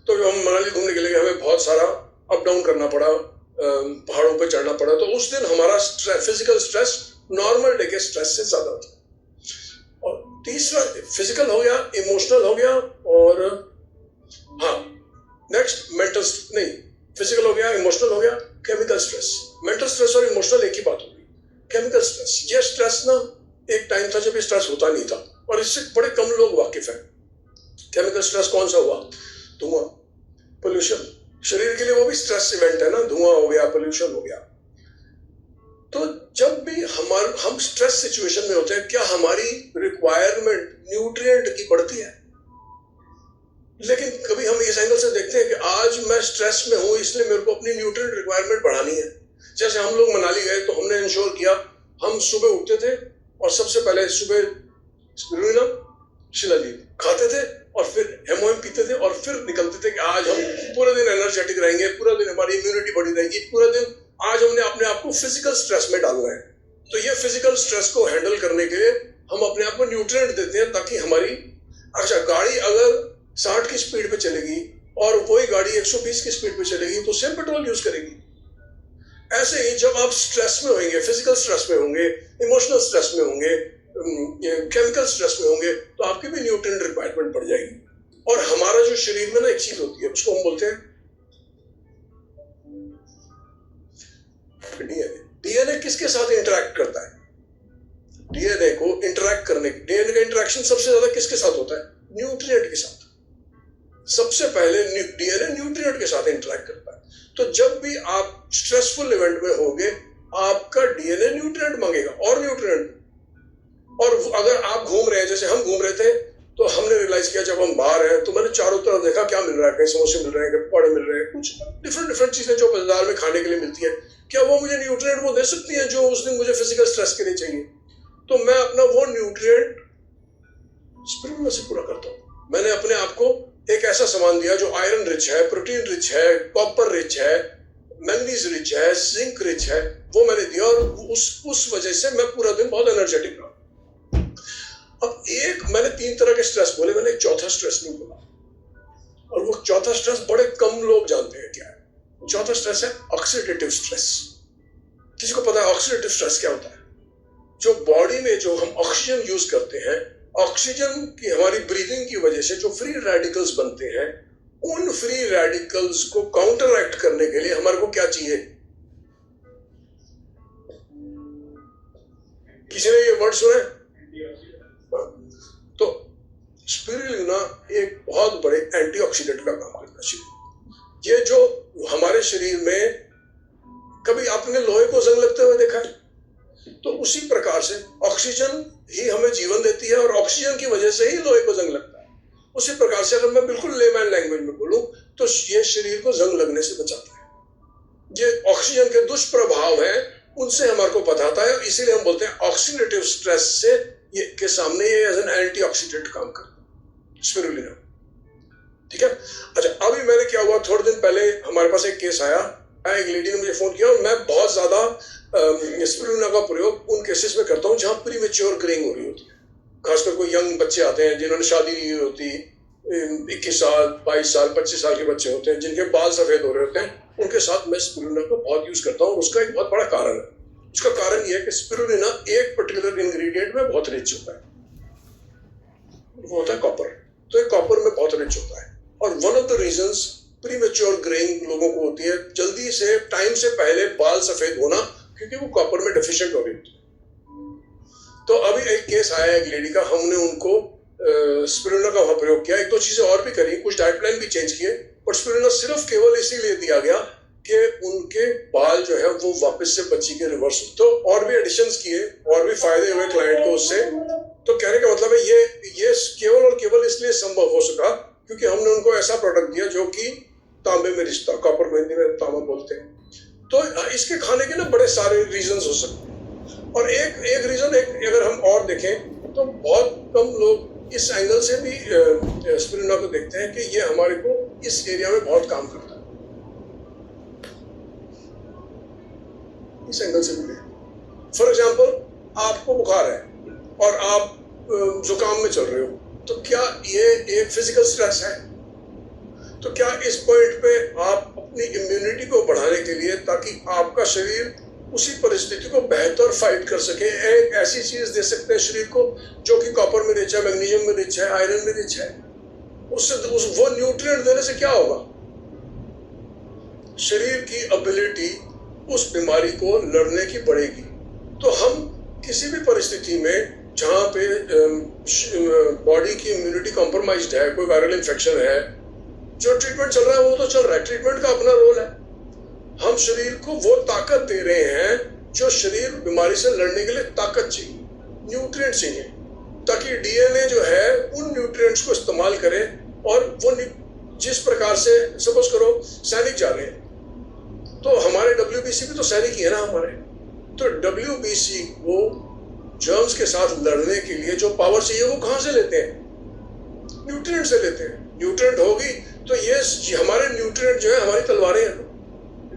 तो जब हम मनाली घूमने के लिए गए हमें बहुत सारा अप डाउन करना पड़ा, पहाड़ों पे चढ़ना पड़ा। तो उस दिन हमारा फिजिकल स्ट्रेस नॉर्मल डे के स्ट्रेस से ज्यादा था। और तीसरा फिजिकल हो गया, इमोशनल हो गया, और हाँ नेक्स्ट मेंटल, नहीं फिजिकल हो गया, इमोशनल हो गया, केमिकल स्ट्रेस। मेंटल स्ट्रेस और इमोशनल एक ही बात होगी। केमिकल स्ट्रेस, ये स्ट्रेस ना एक टाइम था जब ये स्ट्रेस होता नहीं था और इससे बड़े कम लोग वाकिफ हैं। केमिकल स्ट्रेस कौन सा हुआ? धुआं, पोल्यूशन। शरीर के लिए वो भी स्ट्रेस इवेंट है ना, धुआं हो गया, पोल्यूशन हो गया। तो जब भी हम स्ट्रेस सिचुएशन में होते हैं, क्या हमारी रिक्वायरमेंट न्यूट्रिएंट की बढ़ती है? लेकिन कभी हम इस एंगल से देखते हैं कि आज मैं स्ट्रेस में हूं इसलिए मेरे को अपनी न्यूट्रिएंट रिक्वायरमेंट बढ़ानी है। जैसे हम लोग मनाली गए तो हमने इंश्योर किया, हम सुबह उठते थे और सबसे पहले सुबह स्पिरुलिना शिलाजीत खाते थे और फिर हेमोएम पीते थे और फिर निकलते थे कि आज हम पूरे दिन एनर्जेटिक रहेंगे, पूरा दिन हमारी इम्यूनिटी बढ़ी रहेगी, पूरा दिन आज हमने अपने आप को फिजिकल स्ट्रेस में डालना है। तो ये फिजिकल स्ट्रेस को हैंडल करने के लिए हम अपने आप को न्यूट्रिएंट देते हैं ताकि हमारी, अच्छा गाड़ी अगर 60 की स्पीड पे चलेगी और वही गाड़ी 120 की स्पीड पे चलेगी तो सेम पेट्रोल यूज करेगी। ऐसे ही जब आप स्ट्रेस में होंगे, फिजिकल स्ट्रेस में होंगे, इमोशनल स्ट्रेस में होंगे, केमिकल स्ट्रेस में होंगे, तो आपकी भी न्यूट्रिएंट रिक्वायरमेंट बढ़ जाएगी। और हमारा जो शरीर में ना एक चीज होती है, उसको हम बोलते हैं डीएनए। डीएनए किसके साथ इंटरेक्ट करता है? डीएनए को इंटरेक्ट करने, डीएनए का इंटरेक्शन सबसे ज्यादा किसके साथ होता है? न्यूट्रिएंट के साथ। सबसे पहले डीएनए न्यूट्रिएंट के साथ इंटरेक्ट करता है। तो जब भी आप स्ट्रेसफुल इवेंट में होगे, आपका डीएनए न्यूट्रिएंट मांगेगा और न्यूट्रिएंट। और अगर आप घूम रहे हैं, जैसे हम घूम रहे थे, तो हमने रियलाइज किया जब हम बाहर हैं तो मैंने चारों तरफ देखा क्या मिल रहा है, कहीं समोसे मिल रहे हैं, कहीं पकौड़े मिल रहे हैं, कुछ डिफरेंट चीजें जो बाजार में खाने के लिए मिलती है। क्या वो मुझे न्यूट्रिएंट वो दे सकती है जो उस दिन मुझे फिजिकल स्ट्रेस के लिए चाहिए? तो मैं अपना वो न्यूट्रिएंट स्पिरुलिना से पूरा करता हूँ। मैंने अपने आप को एक ऐसा सामान दिया जो आयरन रिच है, प्रोटीन रिच है, कॉपर रिच है, मैंगनीज रिच है, जिंक रिच है, वो मैंने दिया और उस वजह से मैं पूरा दिन बहुत एनर्जेटिक रहा। अब मैंने 3 तरह के स्ट्रेस बोले, मैंने एक चौथा स्ट्रेस नहीं बोला, और वो चौथा स्ट्रेस बड़े कम लोग जानते हैं क्या है। चौथा स्ट्रेस है ऑक्सीडेटिव स्ट्रेस। किसी को पता है ऑक्सीडेटिव स्ट्रेस क्या होता है? जो बॉडी में जो हम ऑक्सीजन यूज करते हैं, ऑक्सीजन की हमारी ब्रीदिंग की वजह से जो फ्री रेडिकल्स बनते हैं, उन फ्री रेडिकल्स को काउंटरएक्ट करने के लिए हमारे को क्या चाहिए? किसी ने ये वर्ड सुना है? तो स्पिरुलिना एक बहुत बड़े एंटीऑक्सीडेंट का काम करता है। ये जो हमारे शरीर में, कभी आपने लोहे को जंग लगते हुए देखा है? तो उसी प्रकार से ऑक्सीजन ही हमें जीवन देती है और ऑक्सीजन की वजह से ही लोहे को जंग लगता है। उसी प्रकार से अगर मैं बिल्कुल लेमैन लैंग्वेज में बोलूं तो ये शरीर को जंग लगने से बचाता है। ये ऑक्सीजन के दुष्प्रभाव हैं, उनसे हमारे को बचाता है, इसीलिए हम बोलते हैं ऑक्सीडेटिव स्ट्रेस से ये के सामने ये एज एन एंटीऑक्सीडेंट काम करता है स्पिरुलिना। ठीक है। अच्छा, अभी मैंने क्या हुआ, थोड़े दिन पहले हमारे पास एक केस आया, एक लेडी ने मुझे फोन किया, और मैं बहुत ज्यादा स्पिरुलिना का प्रयोग उन केसेस में करता हूँ जहां प्रीमेच्योर ग्रेइंग हो रही होती है। खासकर कोई यंग बच्चे आते हैं जिन्होंने शादी नहीं हुई होती, 21 साल 22 साल 25 साल के बच्चे होते हैं जिनके बाल सफेद हो रहे होते हैं, उनके साथ मैं स्पिरुलिना को बहुत यूज करता हूँ। उसका एक बहुत बड़ा कारण है। उसका कारण यह है कि स्पिरुलिना एक पर्टिकुलर इंग्रेडिएंट में बहुत रिच होता है, वो होता है कॉपर। तो एक कॉपर में बहुत रिच होता है, और one of the reasons premature greying लोगों को होती है, जल्दी से टाइम से पहले बाल सफेद होना, क्योंकि वो कॉपर में डेफिशिएंट हो रही होती है। तो अभी एक केस आया एक लेडी का, हमने उनको स्पिरुलिना का वहां प्रयोग किया। 1-2 चीजें और भी करी, कुछ डाइट प्लान भी चेंज किए, और स्पिरुलिना सिर्फ केवल इसीलिए दिया गया कि उनके बाल जो है वो वापस से बच्ची के रिवर्स हो। तो और भी एडिशंस किए, और भी फायदे हुए क्लाइंट को उससे। तो कहने का मतलब है ये केवल और केवल इसलिए संभव हो सका क्योंकि हमने उनको ऐसा प्रोडक्ट दिया जो कि तांबे में रिश्ता, कॉपर को हिंदी में तांबा बोलते हैं। तो इसके खाने के ना बड़े सारे रीजंस हो सकते हैं, और एक रीजन अगर हम और देखें तो बहुत कम लोग इस एंगल से भी स्पिरुलिना को देखते हैं कि ये हमारे को इस एरिया में बहुत काम करता है। इस एंगल से भी फॉर एग्जाम्पल, आपको बुखार है और आप जुकाम में चल रहे हो, तो क्या ये एक फिजिकल स्ट्रेस है? तो क्या इस पॉइंट पे आप अपनी इम्यूनिटी को बढ़ाने के लिए, ताकि आपका शरीर उसी परिस्थिति को बेहतर फाइट कर सके, एक ऐसी चीज दे सकते हैं शरीर को जो कि कॉपर में रिच है, मैग्नीशियम में रिच है, आयरन में रिच है। वो न्यूट्रिएंट देने से क्या होगा? शरीर की एबिलिटी उस बीमारी को लड़ने की बढ़ेगी। तो हम किसी भी परिस्थिति में जहाँ पे बॉडी की इम्यूनिटी कॉम्प्रोमाइज्ड है, कोई वायरल इन्फेक्शन है, जो ट्रीटमेंट चल रहा है वो तो चल रहा है, ट्रीटमेंट का अपना रोल है। हम शरीर को वो ताकत दे रहे हैं जो शरीर बीमारी से लड़ने के लिए ताकत चाहिए, न्यूट्रिएंट चाहिए, ताकि डीएनए जो है उन न्यूट्रिएंट्स को इस्तेमाल करे। और वो जिस प्रकार से, सपोज करो सैनिक जा रहे हैं, तो हमारे WBC भी तो सैनिक ही है ना हमारे। तो WBC को जर्म्स के साथ लड़ने के लिए जो पावर चाहिए वो कहाँ से लेते हैं? न्यूट्रिएंट से लेते हैं। न्यूट्रिएंट होगी तो ये हमारे न्यूट्रिएंट जो है हमारी तलवारें हैं,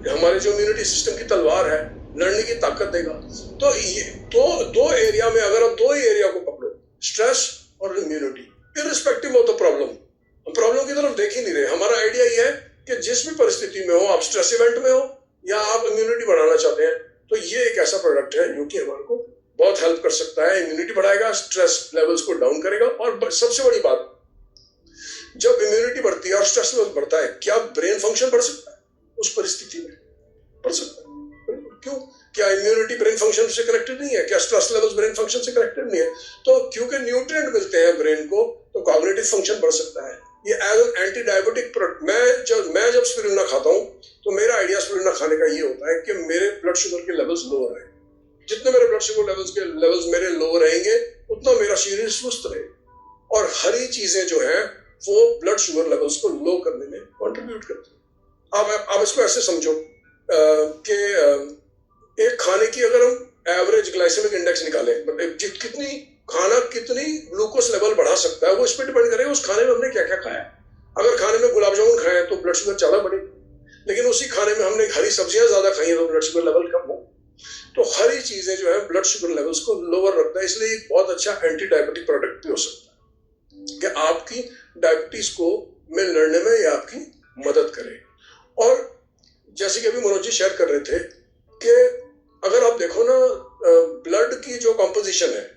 हमारे जो इम्यूनिटी सिस्टम की तलवार है, लड़ने की ताकत देगा। तो ये दो एरिया में, अगर आप 2 ही एरिया को पकड़ो, स्ट्रेस और immunity, irrespective of the problem, हम प्रॉब्लम की तरफ देख ही नहीं रहे। हमारा आइडिया ये है कि जिस भी परिस्थिति में हो, आप स्ट्रेस इवेंट में हो या आप इम्यूनिटी बढ़ाना चाहते हैं, तो ये एक ऐसा प्रोडक्ट है जो कि हमारे को बहुत हेल्प कर सकता है, इम्यूनिटी बढ़ाएगा, स्ट्रेस लेवल्स को डाउन करेगा। और सबसे बड़ी बात, जब इम्यूनिटी बढ़ती है और स्ट्रेस लेवल बढ़ता है, क्या ब्रेन फंक्शन बढ़ सकता है? उस परिस्थिति में बढ़ सकता है। क्यों? क्या इम्यूनिटी ब्रेन फंक्शन से कनेक्टेड नहीं है? क्या स्ट्रेस लेवल्स ब्रेन फंक्शन से कनेक्टेड नहीं है? तो क्योंकि न्यूट्रिएंट मिलते हैं ब्रेन को, तो कॉग्निटिव फंक्शन बढ़ सकता है। ये as an anti diabetic product, मैं जब स्पिरुलिना खाता हूँ तो मेरा आइडिया स्पिरुलिना खाने का ये होता है कि मेरे ब्लड शुगर के लेवल्स लो रहे। जितने मेरे ब्लड शुगर लेवल्स मेरे लो रहेंगे, उतना मेरा शरीर स्वस्थ रहेगा। और हरी चीजें जो है वो ब्लड शुगर लेवल्स को लो करने में कंट्रीब्यूट करती है। आप इसको ऐसे समझो कि एक खाने की अगर हम एवरेज ग्लाइसेमिक इंडेक्स निकालें, मतलब कितनी ग्लूकोज लेवल बढ़ा सकता है, वो इस पर डिपेंड करेगा उस खाने में हमने क्या क्या खाया। अगर खाने में गुलाब जामुन खाए तो ब्लड शुगर ज्यादा बढ़ेगी, लेकिन उसी खाने में हमने हरी सब्जियां ज्यादा खाई तो ब्लड शुगर लेवल कम हो। तो हरी चीजें जो है ब्लड शुगर लेवल्स को लोअर रखता है, इसलिए एक बहुत अच्छा एंटी डायबिटिक प्रोडक्ट भी हो सकता है कि आपकी डायबिटीज को में लड़ने में या आपकी मदद करे। और जैसे कि अभी मनोज जी शेयर कर रहे थे कि अगर आप देखो ना, ब्लड की जो कॉम्पोजिशन है,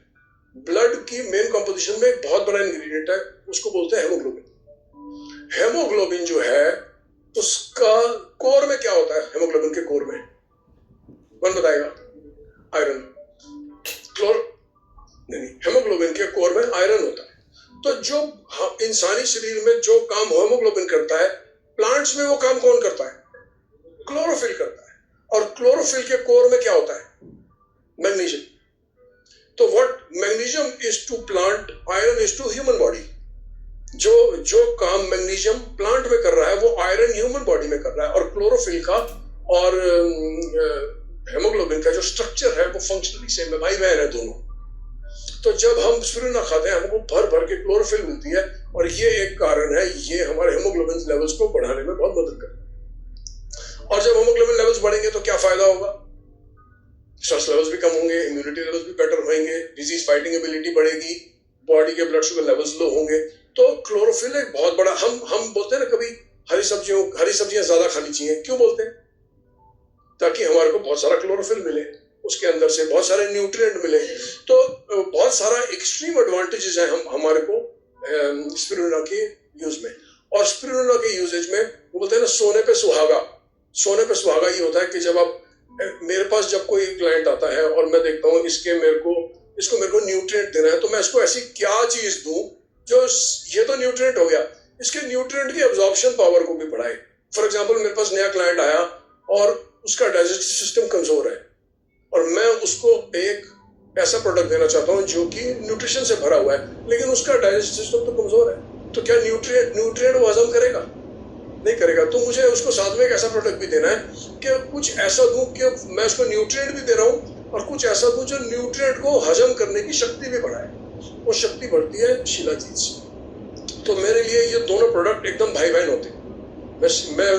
ब्लड की मेन कॉम्पोजिशन में एक बहुत बड़ा इंग्रेडिएंट है, उसको बोलते हैं हेमोग्लोबिन। हेमोग्लोबिन जो है उसका कोर में क्या होता है? हेमोग्लोबिन के कोर में कौन बताएगा? आयरन। नहीं, हेमोग्लोबिन के कोर में आयरन होता है। तो जो इंसानी शरीर में जो काम हेमोग्लोबिन करता है, प्लांट्स में वो काम कौन करता है? क्लोरोफिल करता है। और क्लोरोफिल के कोर में क्या होता है? मैग्नीशियम। तो what magnesium is to plant, iron is to human body. जो काम मैग्नीशियम प्लांट में कर रहा है वो आयरन ह्यूमन बॉडी में कर रहा है। और क्लोरोफिल का और हेमोग्लोबिन का जो स्ट्रक्चर है वो फंक्शनली सेम है, भाई बहन है दोनों। तो जब हम स्पिरुलिना खाते हैं हमको भर भर के क्लोरोफिल मिलती है, और ये एक कारण है, ये हमारे हेमोग्लोबिन लेवल्स को बढ़ाने में बहुत मदद करता है। और जब हेमोग्लोबिन लेवल्स बढ़ेंगे तो क्या फायदा होगा? स्ट्रेस लेवल्स भी कम होंगे, इम्यूनिटी लेवल्स भी बेटर होंगे, डिजीज फाइटिंग एबिलिटी बढ़ेगी, बॉडी के ब्लड शुगर लेवल्स लो होंगे। तो क्लोरोफिल एक बहुत बड़ा, हम बोलते हैं ना कभी हरी सब्जियां ज्यादा खानी चाहिए, क्यों बोलते हैं? ताकि हमारे को बहुत सारा क्लोरोफिल मिले, उसके अंदर से बहुत सारे न्यूट्रिएंट मिले। तो बहुत सारा एक्सट्रीम एडवांटेजेस हैं हमारे को स्पिरुलिना के यूज में। और स्पिरुलिना के यूजेज में वो बोलते हैं ना, सोने पे सुहागा। सोने पे सुहागा ये होता है कि जब आप, मेरे पास जब कोई क्लाइंट आता है और मैं देखता हूँ इसको मेरे को न्यूट्रिएंट देना है, तो मैं इसको ऐसी क्या चीज दूं जो, ये तो न्यूट्रिएंट हो गया, इसके न्यूट्रिएंट की एब्जॉर्प्शन पावर को भी बढ़ाए। फॉर एग्जाम्पल, मेरे पास नया क्लाइंट आया और उसका डाइजेस्टिव सिस्टम कमजोर है, और मैं उसको एक ऐसा प्रोडक्ट देना चाहता हूँ जो कि न्यूट्रिशन से भरा हुआ है, लेकिन उसका डाइजेस्टिव सिस्टम तो कमजोर है। तो क्या न्यूट्रिएंट वो हजम करेगा? नहीं करेगा। तो मुझे उसको साथ में एक ऐसा प्रोडक्ट भी देना है कि कुछ ऐसा दूं कि मैं उसको न्यूट्रिएंट भी दे रहा हूँ और कुछ ऐसा दूं जो न्यूट्रिएंट को हजम करने की शक्ति भी बढ़ाए। वो शक्ति बढ़ती है शिलाजीत से। तो मेरे लिए ये दोनों प्रोडक्ट एकदम भाई बहन होते हैं। मैं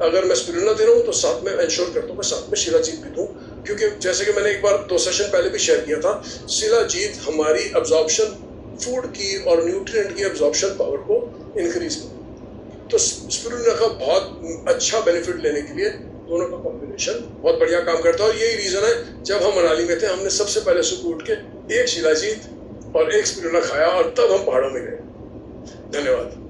अगर मैं स्पिरुलिना दे रहा हूँ तो साथ में इंश्योर करता हूँ मैं साथ में शिलाजीत भी दूँ, क्योंकि जैसे कि मैंने एक बार 2 सेशन पहले भी शेयर किया था, शिलाजीत हमारी एब्जॉर्प्शन, फूड की और न्यूट्रिएंट की एब्जॉर्प्शन पावर को इंक्रीज करती है। तो स्पिरुलिना का बहुत अच्छा बेनिफिट लेने के लिए दोनों का कॉम्बिनेशन बहुत बढ़िया काम करता है। और यही रीजन है, जब हम मनाली में थे हमने सबसे पहले सुबह उठ के एक शिलाजीत और एक स्पिरुलिना खाया, और तब हम पहाड़ों में गए। धन्यवाद।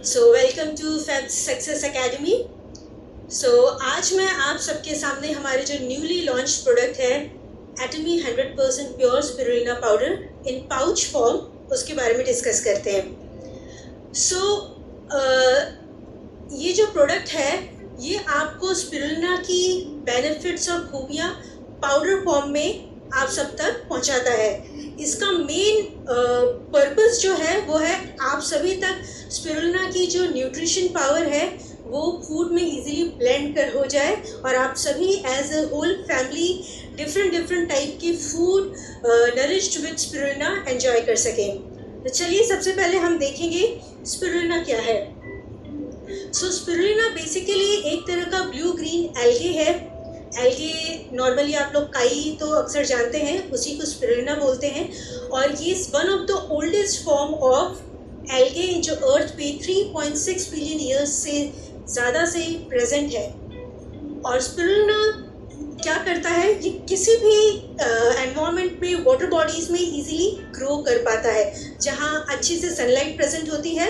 So welcome to Fabs success academy. So आज मैं आप सबके सामने हमारे जो न्यूली लॉन्च प्रोडक्ट है एटमी 100% प्योर स्पिरुलिना पाउडर इन पाउच फॉर्म, उसके बारे में डिस्कस करते हैं। सो ये जो प्रोडक्ट है ये आपको स्पिरुलिना की बेनिफिट्स और खूबियाँ पाउडर फॉर्म में आप सब तक पहुंचाता है। इसका मेन पर्पस जो है वो है आप सभी तक स्पिरुलिना की जो न्यूट्रिशन पावर है वो फूड में इजीली ब्लेंड कर हो जाए, और आप सभी as a whole family different type के food nourished with spirulina enjoy कर सकें। तो चलिए सबसे पहले हम देखेंगे स्पिरुलिना क्या है। सो स्पिरुलिना बेसिकली एक तरह का ब्लू ग्रीन एल्गे है। एल्गे नॉर्मली आप लोग काई तो अक्सर जानते हैं, उसी को स्पिरुलिना बोलते हैं। और ये one of the oldest form of algae जो अर्थ पे 3.6 बिलियन ईयर्स से ज़्यादा से प्रेजेंट है। और स्पिरुलिना क्या करता है, ये किसी भी एनवायरनमेंट में वाटर बॉडीज़ में इजीली ग्रो कर पाता है जहाँ अच्छी से सनलाइट प्रेजेंट होती है।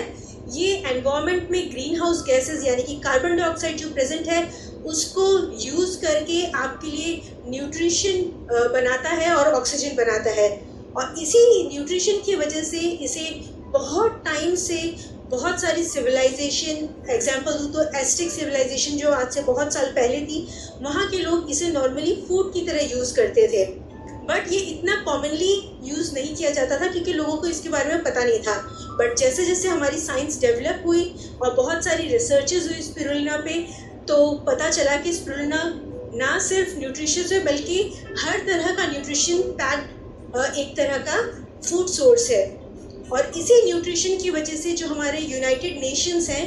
ये एनवायरनमेंट में ग्रीन हाउस गैसेज यानी कि कार्बन डाइऑक्साइड जो प्रेजेंट है उसको यूज़ करके आपके लिए न्यूट्रिशन बनाता है और ऑक्सीजन बनाता है। और इसी न्यूट्रिशन की वजह से इसे बहुत टाइम से बहुत सारी सिविलाइजेशन, एग्जांपल दूँ तो एस्टिक सिविलाइजेशन जो आज से बहुत साल पहले थी, वहाँ के लोग इसे नॉर्मली फूड की तरह यूज़ करते थे। बट ये इतना कॉमनली यूज़ नहीं किया जाता था क्योंकि लोगों को इसके बारे में पता नहीं था। बट जैसे जैसे हमारी साइंस डेवलप हुई और बहुत सारी रिसर्चेज हुई स्पिरुलिना पे, तो पता चला कि स्पिरुलिना ना सिर्फ न्यूट्रिशियस है बल्कि हर तरह का न्यूट्रिशन पैक्ड एक तरह का फूड सोर्स है। और इसी न्यूट्रिशन की वजह से जो हमारे यूनाइटेड नेशंस हैं,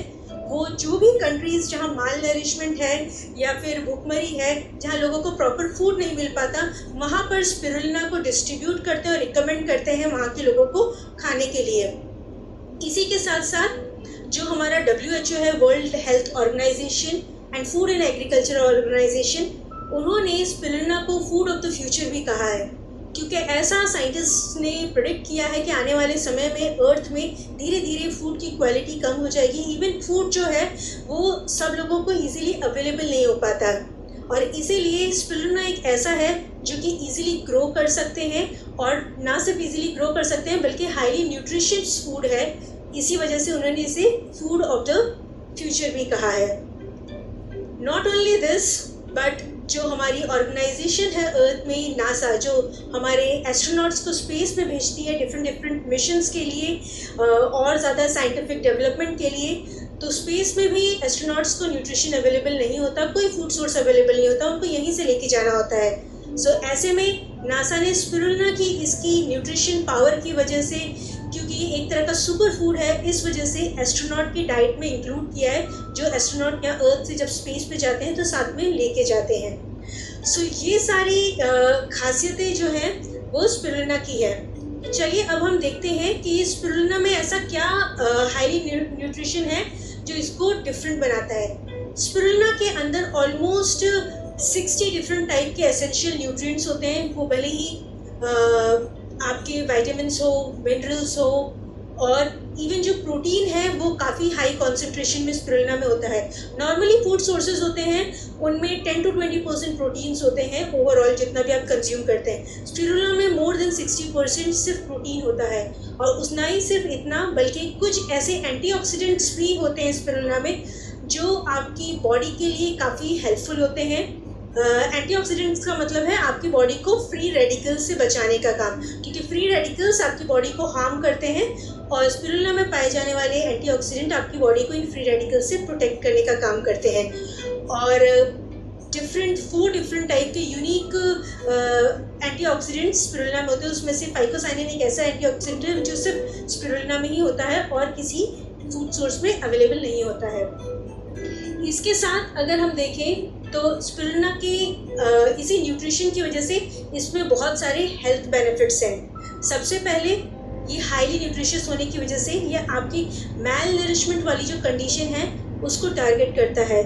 वो जो भी कंट्रीज़ जहाँ माल नरिशमेंट है या फिर भुखमरी है, जहाँ लोगों को प्रॉपर फूड नहीं मिल पाता, वहाँ पर स्पिरुलिना को डिस्ट्रीब्यूट करते हैं और रिकमेंड करते हैं वहाँ के लोगों को खाने के लिए। इसी के साथ साथ जो हमारा WHO है, World Health Organization and Food and Agriculture Organization, उन्होंने स्पिरुलिना को फूड ऑफ द फ्यूचर भी कहा है क्योंकि ऐसा साइंटिस्ट ने प्रेडिक्ट किया है कि आने वाले समय में अर्थ में धीरे धीरे फूड की क्वालिटी कम हो जाएगी। इवन फूड जो है वो सब लोगों को इजीली अवेलेबल नहीं हो पाता और इसीलिए स्पिरुलिना एक ऐसा है जो कि इजीली ग्रो कर सकते हैं और ना सिर्फ इजीली ग्रो कर सकते हैं बल्कि हाईली न्यूट्रिशियस फूड है। इसी वजह से उन्होंने इसे फूड ऑफ द फ्यूचर भी कहा है। नॉट ओनली दिस बट जो हमारी ऑर्गेनाइजेशन है अर्थ में, नासा, जो हमारे एस्ट्रोनॉट्स को स्पेस में भेजती है डिफरेंट मिशंस के लिए और ज़्यादा साइंटिफिक डेवलपमेंट के लिए, तो स्पेस में भी एस्ट्रोनॉट्स को न्यूट्रिशन अवेलेबल नहीं होता, कोई फूड सोर्स अवेलेबल नहीं होता, उनको यहीं से लेके जाना होता है। सो ऐसे में नासा ने स्पिरुलिना की इसकी न्यूट्रिशन पावर की वजह से, क्योंकि ये एक तरह का सुपर फूड है, इस वजह से एस्ट्रोनॉट की डाइट में इंक्लूड किया है, जो एस्ट्रोनॉट यहाँ अर्थ से जब स्पेस पे जाते हैं तो साथ में लेके जाते हैं। सो ये सारी खासियतें जो हैं वो स्पिरुलिना की है। चलिए अब हम देखते हैं कि स्पिरुलिना में ऐसा क्या हाईली न्यूट्रिशन है जो इसको डिफरेंट बनाता है। स्पिरुलिना के अंदर ऑलमोस्ट 60 डिफरेंट टाइप के एसेंशियल न्यूट्रिएंट्स होते हैं, वो भले ही आपके विटामिन्स हो, मिनरल्स हो, और इवन जो प्रोटीन है वो काफ़ी हाई कॉन्सेंट्रेशन में स्पिरुलिना में होता है। नॉर्मली फूड सोर्सेज होते हैं उनमें 10 to 20% प्रोटीन्स होते हैं ओवरऑल जितना भी आप कंज्यूम करते हैं। स्पिरुलिना में मोर देन 60% सिर्फ प्रोटीन होता है और उतना ही सिर्फ इतना बल्कि कुछ ऐसे एंटीऑक्सीडेंट्स भी होते हैं स्पिरुलिना में जो आपकी बॉडी के लिए काफ़ी हेल्पफुल होते हैं। एंटीऑक्सीडेंट्स का मतलब है आपकी बॉडी को फ्री रेडिकल्स से बचाने का काम, क्योंकि फ्री रेडिकल्स आपकी बॉडी को हार्म करते हैं और स्पिरुलिना में पाए जाने वाले एंटीऑक्सीडेंट आपकी बॉडी को इन फ्री रेडिकल्स से प्रोटेक्ट करने का काम करते हैं। और डिफरेंट टाइप के यूनिक एंटीऑक्सीडेंट्स स्पिरुलिना में होते हैं। उसमें से फाइकोसाइनिन एक ऐसा एंटीऑक्सीडेंट है जो सिर्फ स्पिरुलिना में ही होता है और किसी फूड सोर्स में अवेलेबल नहीं होता है। इसके साथ अगर हम देखें तो स्पिरुलिना के इसी न्यूट्रिशन की वजह से इसमें बहुत सारे हेल्थ बेनिफिट्स हैं। सबसे पहले ये हाईली न्यूट्रिशियस होने की वजह से ये आपकी मैल नरिशमेंट वाली जो कंडीशन है उसको टारगेट करता है,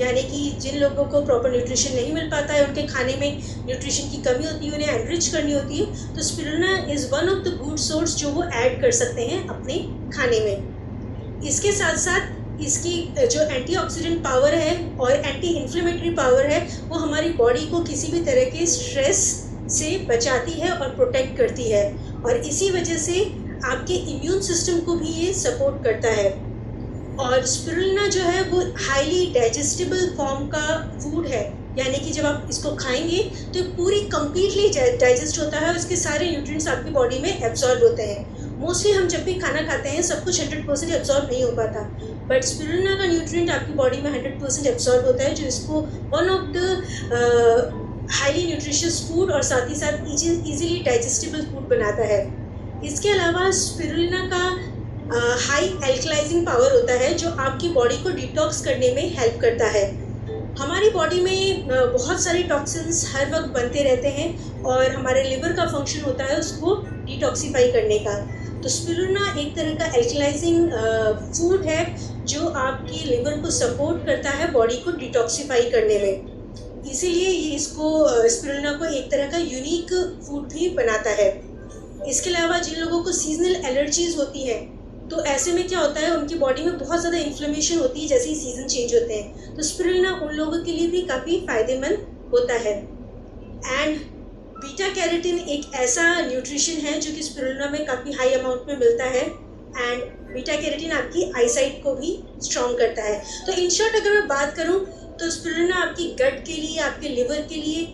यानी कि जिन लोगों को प्रॉपर न्यूट्रिशन नहीं मिल पाता है, उनके खाने में न्यूट्रिशन की कमी होती है, उन्हें एनरिच करनी होती है, तो spirulina is one of the good source जो वो ऐड कर सकते हैं अपने खाने में। इसके साथ साथ इसकी जो एंटीऑक्सीडेंट पावर है और एंटी इन्फ्लेमेटरी पावर है वो हमारी बॉडी को किसी भी तरह के स्ट्रेस से बचाती है और प्रोटेक्ट करती है और इसी वजह से आपके इम्यून सिस्टम को भी ये सपोर्ट करता है। और स्पिरुलिना जो है वो हाईली डाइजेस्टेबल फॉर्म का फूड है, यानी कि जब आप इसको खाएंगे तो पूरी कंप्लीटली डाइजेस्ट होता है और इसके सारे न्यूट्रिएंट्स आपकी बॉडी में एब्जॉर्ब होते हैं। मोस्टली हम जब भी खाना खाते हैं सब कुछ 100% एब्जॉर्ब नहीं हो पाता, बट स्पिरुलिना का न्यूट्रिएंट आपकी बॉडी में 100% एब्जॉर्ब होता है, जो इसको one of the highly nutritious food और साथ ही साथ इजीली डाइजेस्टेबल फूड बनाता है। इसके अलावा स्पिरुलिना का हाई एल्कलाइजिंग पावर होता है जो आपकी बॉडी को डिटॉक्स करने में हेल्प करता है। हमारी बॉडी में बहुत सारे टॉक्सिन्स हर वक्त बनते रहते हैं और हमारे लिवर का फंक्शन होता है उसको डिटॉक्सीफाई करने का। तो स्पिरुलिना एक तरह का एल्कलाइजिंग फूड है जो आपकी लिवर को सपोर्ट करता है बॉडी को डिटॉक्सिफाई करने में। इसीलिए ये इसको स्पिरुलिना को एक तरह का यूनिक फूड भी बनाता है। इसके अलावा जिन लोगों को सीजनल एलर्जीज होती है तो ऐसे में क्या होता है, उनकी बॉडी में बहुत ज़्यादा इन्फ्लेमेशन होती है जैसे ही सीज़न चेंज होते हैं, तो स्पिरुलिना उन लोगों के लिए भी काफ़ी फ़ायदेमंद होता है। एंड बीटा कैरोटीन एक ऐसा न्यूट्रिशन है जो कि स्पिरुलिना में काफ़ी हाई अमाउंट में मिलता है एंड बीटा कैरोटीन आपकी आईसाइट को भी स्ट्रॉन्ग करता है। तो इन शॉर्ट अगर मैं बात करूँ तो स्पिरुलिना आपकी गट के लिए, आपके लिवर के लिए,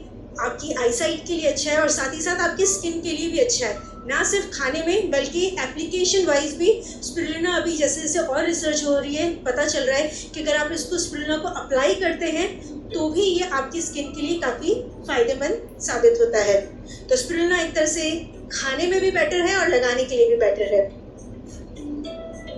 आपकी आईसाइट के लिए अच्छा है और साथ ही साथ आपकी स्किन के लिए भी अच्छा है। ना सिर्फ खाने में बल्कि एप्लीकेशन वाइज भी स्पिरुलिना अभी जैसे जैसे और रिसर्च हो रही है, पता चल रहा है कि अगर आप इसको स्पिरुलिना को अप्लाई करते हैं तो भी ये आपकी स्किन के लिए काफ़ी फ़ायदेमंद साबित होता है। तो स्पिरुलिना एक तरह से खाने में भी बेटर है और लगाने के लिए भी बेटर है।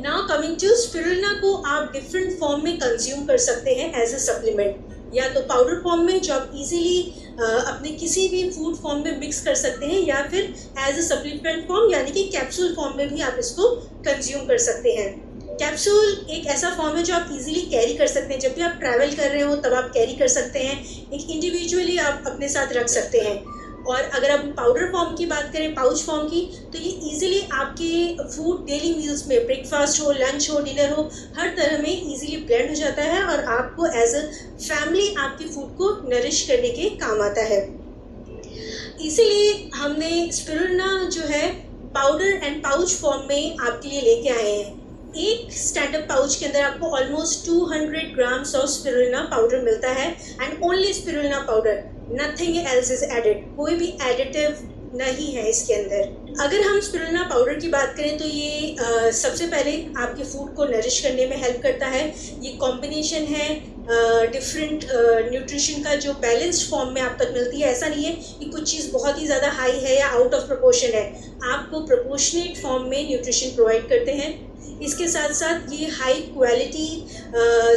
नाउ कमिंग टू स्पिरुलिना को आप डिफरेंट फॉर्म में कंज्यूम कर सकते हैं एज अ सप्लीमेंट, या तो पाउडर फॉर्म में जो आप इजीली अपने किसी भी फूड फॉर्म में मिक्स कर सकते हैं, या फिर एज अ सप्लीमेंट फॉर्म यानी कि कैप्सूल फॉर्म में भी आप इसको कंज्यूम कर सकते हैं। कैप्सूल एक ऐसा फॉर्म है जो आप इजीली कैरी कर सकते हैं, जब भी आप ट्रैवल कर रहे हो तब आप कैरी कर सकते हैं, एक इंडिविजुअली आप अपने साथ रख सकते हैं। और अगर आप पाउडर फॉर्म की बात करें, पाउच फॉर्म की, तो ये इजीली आपके फूड डेली मील्स में, ब्रेकफास्ट हो, लंच हो, डिनर हो, हर तरह में इजीली ब्लेंड हो जाता है और आपको एज अ फैमिली आपके फूड को नरिश करने के काम आता है। इसीलिए हमने स्पिरुलिना जो है पाउडर एंड पाउच फॉर्म में आपके लिए लेके आए हैं। एक स्टैंडअप पाउच के अंदर आपको almost 200 grams of spirulina powder मिलता है and only spirulina powder, nothing else is added, कोई भी एडिटिव नहीं है इसके अंदर। अगर हम स्पिरुलिना पाउडर की बात करें तो ये सबसे पहले आपके फूड को नरिश करने में हेल्प करता है। ये कॉम्बिनेशन है डिफरेंट न्यूट्रिशन का जो बैलेंस्ड फॉर्म में आप तक मिलती है। ऐसा नहीं है कि कुछ चीज़ बहुत ही ज़्यादा हाई है या आउट ऑफ प्रोपोर्शन है, आपको प्रोपोर्शनेट फॉर्म में न्यूट्रिशन प्रोवाइड करते हैं। इसके साथ साथ ये हाई क्वालिटी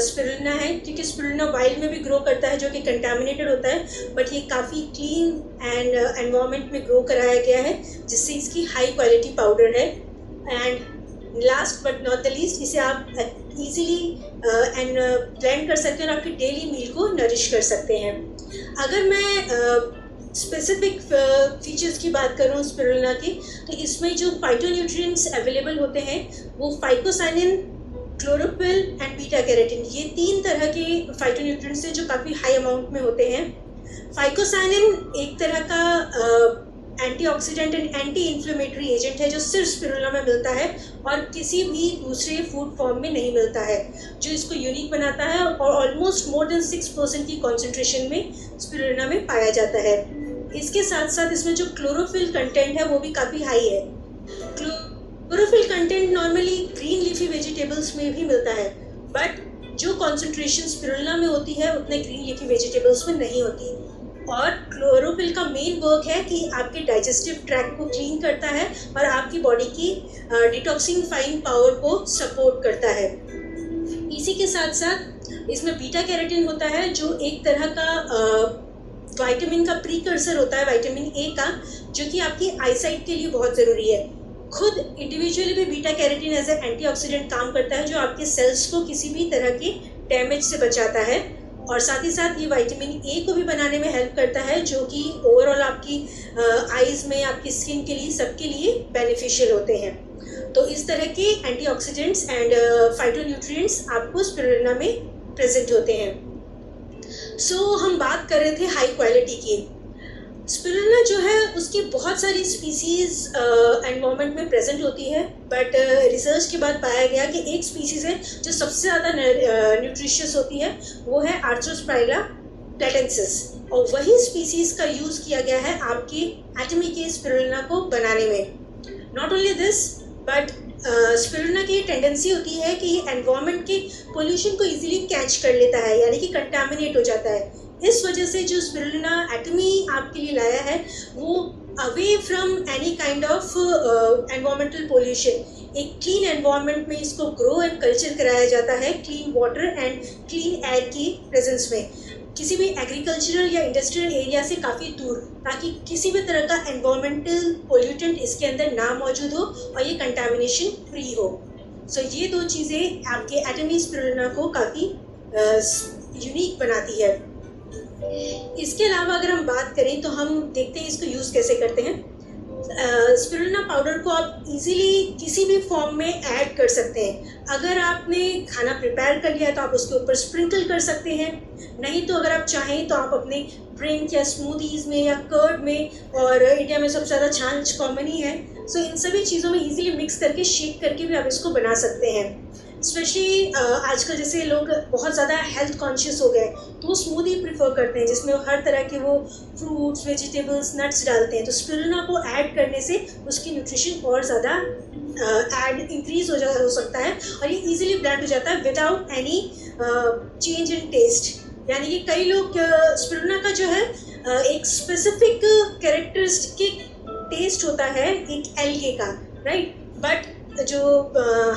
स्पिरुलिना है, क्योंकि स्पिरुलिना वाइल्ड में भी ग्रो करता है जो कि कंटामिनेटेड होता है, बट ये काफ़ी क्लीन एंड एनवायरनमेंट में ग्रो कराया गया है जिससे इसकी हाई क्वालिटी पाउडर है। And last but not the least, इसे आप इजीली एंड ब्लेंड कर सकते हैं और आपके डेली मील को नरिश कर सकते हैं। अगर मैं स्पेसिफिक फीचर्स की बात करूँ स्पिरुलिना की, तो इसमें जो फाइटोन्यूट्रिएंट्स अवेलेबल होते हैं वो phycocyanin, chlorophyll and beta carotene, ये 3 तरह के फाइटोन्यूट्रिएंट्स हैं जो काफ़ी हाई अमाउंट में होते हैं। फाइकोसाइनिन एक तरह का antioxidant and anti inflammatory agent है जो सिर्फ स्पिरुलिना में मिलता है और किसी भी दूसरे फूड फॉर्म में नहीं मिलता है, जो इसको यूनिक बनाता है और ऑलमोस्ट मोर देन 6% की कॉन्सेंट्रेशन में स्पिरुलिना में पाया जाता है। इसके साथ साथ इसमें जो क्लोरोफिल कंटेंट है वो भी काफ़ी हाई है। Chlorophyll content normally green leafy vegetables में भी मिलता है, बट जो कॉन्सेंट्रेशन स्पिरुलिना में होती है उतने ग्रीन लीफी वेजिटेबल्स में नहीं होती। और क्लोरोफिल का मेन वर्क है कि आपके डाइजेस्टिव ट्रैक्ट को क्लीन करता है और आपकी बॉडी की डिटॉक्सिफाइंग पावर को सपोर्ट करता है। इसी के साथ साथ इसमें बीटा कैरोटीन होता है जो एक तरह का विटामिन का प्रीकर्सर होता है, विटामिन ए का, जो कि आपकी आईसाइट के लिए बहुत ज़रूरी है। खुद इंडिविजुअली भी beta carotene as a antioxidant काम करता है जो आपके सेल्स को किसी भी तरह के डैमेज से बचाता है, और साथ ही साथ ये विटामिन ए को भी बनाने में हेल्प करता है जो कि ओवरऑल आपकी आईज में, आपकी स्किन के लिए, सबके लिए बेनिफिशियल होते हैं। तो इस तरह के एंटीऑक्सीडेंट्स एंड फाइटोन्यूट्रिएंट्स आपको स्पिरुलिना में प्रेजेंट होते हैं। सो हम बात कर रहे थे हाई क्वालिटी की। स्पिरुलिना जो है उसकी बहुत सारी स्पीसीज़ एनवायरनमेंट में प्रेजेंट होती है, बट रिसर्च के बाद पाया गया कि एक स्पीसीज़ है जो सबसे ज़्यादा न्यूट्रिशियस होती है, वो है आर्थ्रोस्पाइरला प्लेटेंसिस, और वही स्पीसीज़ का यूज़ किया गया है आपकी एटमी के स्पिरुलिना को बनाने में। Not only this but spirulina की टेंडेंसी होती है कि ये एनवायरनमेंट के पोल्यूशन को इजीली कैच कर लेता है, यानी कि कंटामिनेट हो जाता है। इस वजह से जो स्पिरुलिना एटमी आपके लिए लाया है वो away from any kind of environmental pollution, एक क्लीन एनवायरनमेंट में इसको ग्रो एंड कल्चर कराया जाता है, clean water and clean air की प्रेजेंस में, किसी भी एग्रीकल्चरल या इंडस्ट्रियल एरिया से काफ़ी दूर, ताकि किसी भी तरह का एनवायरमेंटल पोल्यूटेंट इसके अंदर ना मौजूद हो और ये कंटामिनेशन फ्री हो। सो ये दो चीज़ें आपके एटमी स्पिरुलिना को काफ़ी यूनिक बनाती है। इसके अलावा अगर हम बात करें तो हम देखते हैं इसको यूज़ कैसे करते हैं। स्पिरुलिना पाउडर को आप इजीली किसी भी फॉर्म में ऐड कर सकते हैं। अगर आपने खाना प्रिपेयर कर लिया तो आप उसके ऊपर स्प्रिंकल कर सकते हैं, नहीं तो अगर आप चाहें तो आप अपने ड्रिंक या स्मूदीज़ में या कर्ड में, और इंडिया में सबसे ज़्यादा छाछ कॉमन ही है, सो इन सभी चीज़ों में इजीली मिक्स करके शेक करके भी आप इसको बना सकते हैं। स्पेशली आजकल जैसे लोग बहुत ज़्यादा हेल्थ कॉन्शियस हो गए तो वो स्मूदी प्रीफर करते हैं जिसमें हर तरह के वो फ्रूट्स, वेजिटेबल्स, नट्स डालते हैं। तो स्पिरुलिना को ऐड करने से उसकी न्यूट्रिशन और ज़्यादा इंक्रीज हो सकता है और ये इजीली ब्लेंड हो जाता है without any change in taste. यानी कि कई लोग स्पिरुलिना का जो है एक स्पेसिफिक कैरेक्टरिस्टिक टेस्ट होता है एक एल्गे का, राइट, बट जो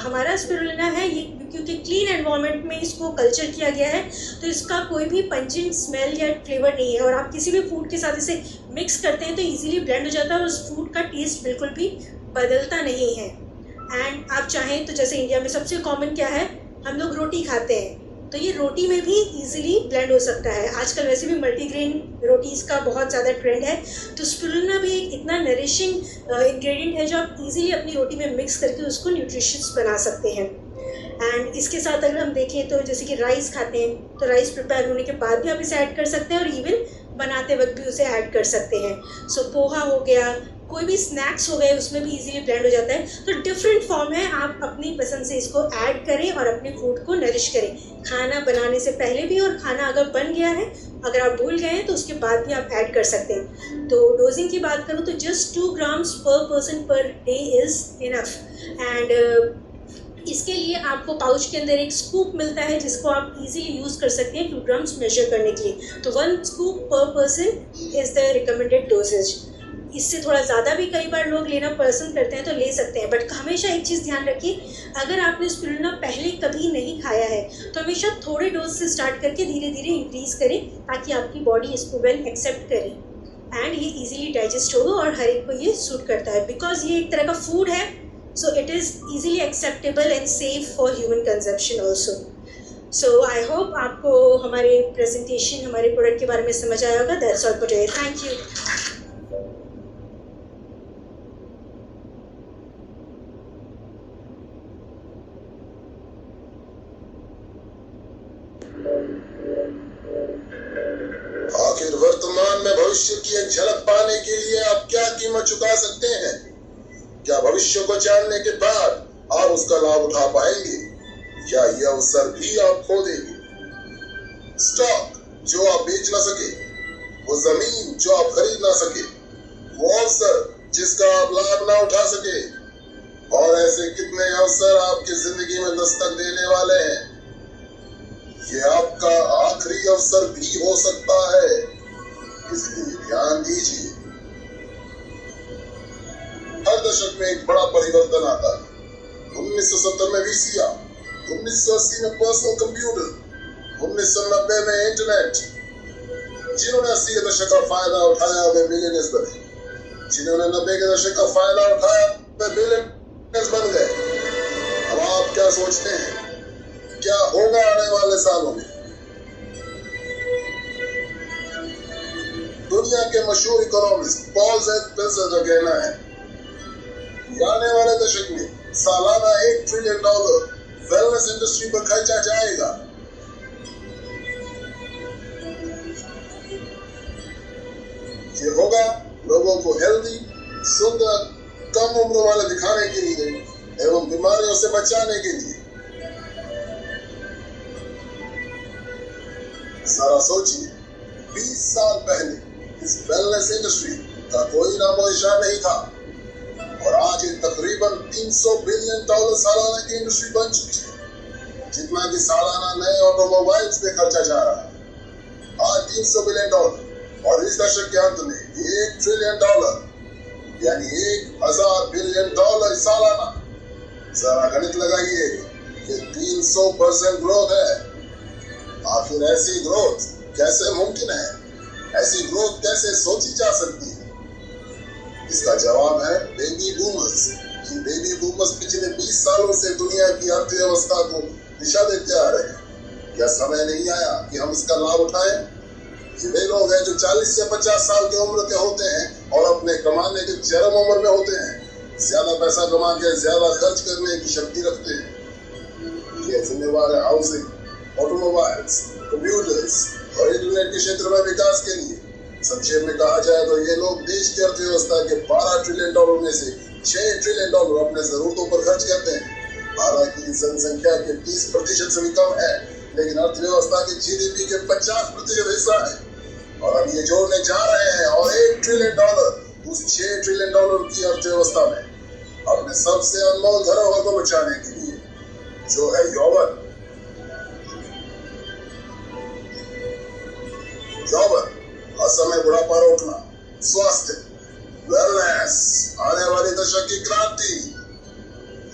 हमारा स्पिरुलिना है ये क्योंकि क्लीन एनवायरनमेंट में इसको कल्चर किया गया है तो इसका कोई भी पंजेंट स्मेल या फ्लेवर नहीं है, और आप किसी भी फूड के साथ इसे मिक्स करते हैं तो इजीली ब्लेंड हो जाता है और उस फूड का टेस्ट बिल्कुल भी बदलता नहीं है। एंड आप चाहें तो जैसे इंडिया में सबसे कॉमन क्या है, हम लोग रोटी खाते हैं, तो ये रोटी में भी इजीली ब्लेंड हो सकता है। आजकल वैसे भी मल्टीग्रेन रोटीज़ का बहुत ज़्यादा ट्रेंड है, तो स्पिरुलिना भी एक इतना नरिशिंग इंग्रेडिएंट है जो आप इजीली अपनी रोटी में मिक्स करके उसको न्यूट्रिशियस बना सकते हैं। एंड इसके साथ अगर हम देखें तो जैसे कि राइस खाते हैं तो राइस प्रिपेयर होने के बाद भी आप इसे ऐड कर सकते हैं और इवन बनाते वक्त भी उसे ऐड कर सकते हैं। सो पोहा हो गया, कोई भी स्नैक्स हो गए, उसमें भी इजीली ब्लेंड हो जाता है। तो डिफरेंट फॉर्म है, आप अपनी पसंद से इसको ऐड करें और अपने फूड को नरिश करें, खाना बनाने से पहले भी, और खाना अगर बन गया है, अगर आप भूल गए हैं तो उसके बाद भी आप ऐड कर सकते हैं। तो डोजिंग की बात करूँ तो जस्ट 2 grams पर person per day is enough. And इसके लिए आपको पाउच के अंदर एक स्कूप मिलता है जिसको आप इजीली यूज़ कर सकते हैं 2 grams मेजर करने के लिए। तो 1 scoop पर person is the recommended dosages. इससे थोड़ा ज़्यादा भी कई बार लोग लेना पसंद करते हैं तो ले सकते हैं, बट हमेशा एक चीज़ ध्यान रखिए, अगर आपने स्पिरुलिना पहले कभी नहीं खाया है तो हमेशा थोड़े डोज से स्टार्ट करके धीरे धीरे इंक्रीज़ करें ताकि आपकी बॉडी इसको वेल एक्सेप्ट करे एंड ये इजीली डाइजेस्ट होगा और हर एक को ये सूट करता है। बिकॉज ये एक तरह का फूड है, so it is easily acceptable and safe for human consumption also. So I hope आपको हमारे प्रेजेंटेशन, हमारे प्रोडक्ट के बारे में समझ आया होगा। That's all for today, thank you. आखिर वर्तमान में भविष्य की एक झलक पाने के लिए आप क्या कीमत चुका सकते हैं? क्या भविष्य को जानने के बाद आप उसका लाभ उठा पाएंगे या यह अवसर भी आप खो देंगे? स्टॉक जो आप बेच ना सके, वो जमीन जो आप खरीद ना सके, वो अवसर जिसका आप लाभ ना उठा सके, और ऐसे कितने अवसर आपकी जिंदगी में दस्तक देने वाले हैं। ये आपका आखिरी अवसर भी हो सकता है, इसलिए ध्यान दीजिए। हर दशक में एक बड़ा परिवर्तन आता है। 1970 में VCR, 1980 में पर्सनल कंप्यूटर, 1990 में इंटरनेट। जिन्होंने 80 के दशक का फायदा उठाया वे मिलियनेयर्स बने, जिन्होंने 90 के दशक का फायदा उठाया वे बिलियनेयर्स बन गए। अब आप क्या सोचते हैं क्या होगा आने वाले सालों में? दुनिया के मशहूर इकोनॉमिस्ट पॉल ज़ेटल का कहना है आने वाले दशक में सालाना $1 ट्रिलियन वेलनेस इंडस्ट्री पर खर्चा जाएगा। ये होगा लोगों को हेल्दी, सुंदर, कम उम्र वाले दिखाने के लिए एवं बीमारियों से बचाने के लिए। जरा सोचिए, 20 साल पहले इस वेलनेस इंडस्ट्री का कोई नामो निशान नहीं था और आज ये तकरीबन $300 बिलियन सालाना की इंडस्ट्री बन चुकी है, जितना कि सालाना नए ऑटोमोबाइल्स पे खर्चा जा रहा है। आज $300 बिलियन और इस दशक के अंत में $1 ट्रिलियन यानी $1000 बिलियन सालाना जरा गणित लगाइए कि 300% ग्रोथ है। आखिर ऐसी ग्रोथ कैसे मुमकिन है? ऐसी ग्रोथ कैसे सोची जा सकती है? इसका जवाब है बेबी बूमर्स। ये बेबी बूमर्स पिछले 20 सालों से दुनिया की अर्थव्यवस्था को दिशा देते आ रहे हैं। क्या समय नहीं आया कि हम इसका लाभ उठाएं? ये वे लोग हैं जो 40 से 50 साल की उम्र के होते हैं और अपने कमाने के चरम उम्र में होते हैं। ज्यादा पैसा कमा के ज्यादा खर्च करने की शक्ति रखते हैं। ये जिम्मेवार है हाउसिंग, ऑटोमोबाइल्स, कंप्यूटर्स और इंटरनेट के क्षेत्र में विकास के लिए। संक्षेप में कहा जाए तो ये लोग देश की अर्थव्यवस्था के $12 ट्रिलियन में से $6 ट्रिलियन अपने जरूरतों पर खर्च करते हैं। हालांकि जनसंख्या के 30% से भी कम है, लेकिन अर्थव्यवस्था के GDP के 50% हिस्सा है। और हम ये जोड़ने जा रहे हैं और $1 ट्रिलियन उस $6 ट्रिलियन की अर्थव्यवस्था में अपने सबसे अनमोल धरोहर को बचाने के लिए, जो है यौवन। यौवन, असमय बुढ़ापा रोकना, स्वास्थ्य, वेलनेस, आने वाले दशक की क्रांति।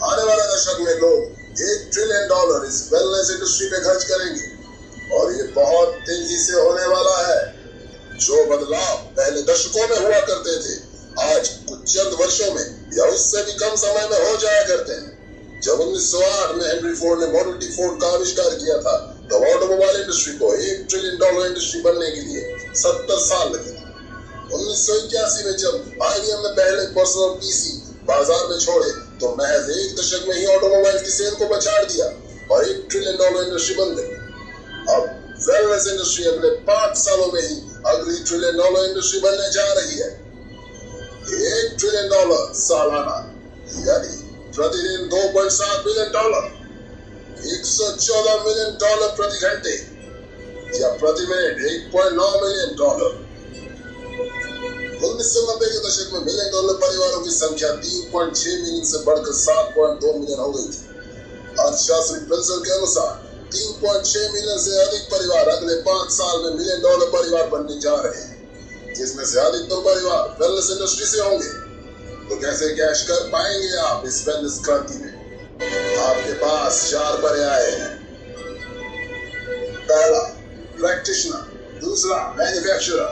आने वाले दशक में लोग $1 ट्रिलियन इस वेलनेस इंडस्ट्री पे खर्च करेंगे और ये बहुत तेजी से होने वाला है। जो बदलाव पहले दशकों में हुआ करते थे, आज कुछ चंद वर्षों में या उससे भी कम समय में हो जाया करते हैं। जब 1908 में हेनरी फोर्ड ने मॉडल टी फोर्ड का आविष्कार किया था, तब ऑटोमोबाइल इंडस्ट्री को $1 ट्रिलियन इंडस्ट्री बनने के लिए 70 साल लगे थे। 1981 में जब IBM ने पहले पर्सनल PC बाजार में छोड़े, तो महज 1 दशक में ही ऑटोमोबाइल की सेल को पछाड़ दिया और $1 ट्रिलियन इंडस्ट्री बन गई। अब वेलनेस इंडस्ट्री अगले 5 सालों में ही अगली $1 ट्रिलियन इंडस्ट्री बनने जा रही है। $1 ट्रिलियन सालाना, यानी प्रतिदिन $2.7 बिलियन, $114 मिलियन प्रति घंटे या प्रति मिनट $1.9 मिलियन। 1990 के दशक में $1 मिलियन परिवारों की संख्या 3.6 मिलियन से बढ़कर 7.2 मिलियन हो गई थी। अर्थशास्त्री प्रिंसर के अनुसार 3.6 मिलियन से अधिक परिवार अगले 5 साल में $1 मिलियन परिवार बनने जा रहे हैं, जिसमें से अधिकतर परिवार वेलनेस इंडस्ट्री से होंगे। तो कैसे कैश कर पाएंगे आप इस वेलनेस क्रांति में? आपके पास 4 पर्याय हैं। पहला, प्रैक्टिशनर, दूसरा मैन्युफैक्चरर,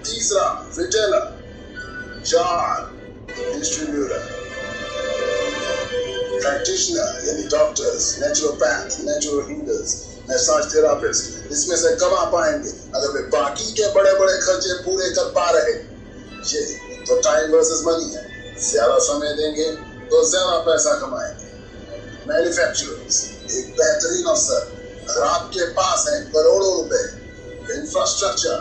तीसरा रिटेलर, 4 डिस्ट्रीब्यूटर। प्रैक्टिशनर यानी doctors, naturopath, naturo healers, massage therapist इसमें से कमा पाएंगे अगर वे बाकी के बड़े बड़े खर्चे पूरे कर पा रहे। ये तो टाइम वर्सेस मनी है। ज्यादा समय देंगे तो ज्यादा पैसा कमाएंगे। मैन्युफैक्चरर्स, एक बेहतरीन अवसर अगर आपके पास है करोड़ों रुपए। Infrastructure,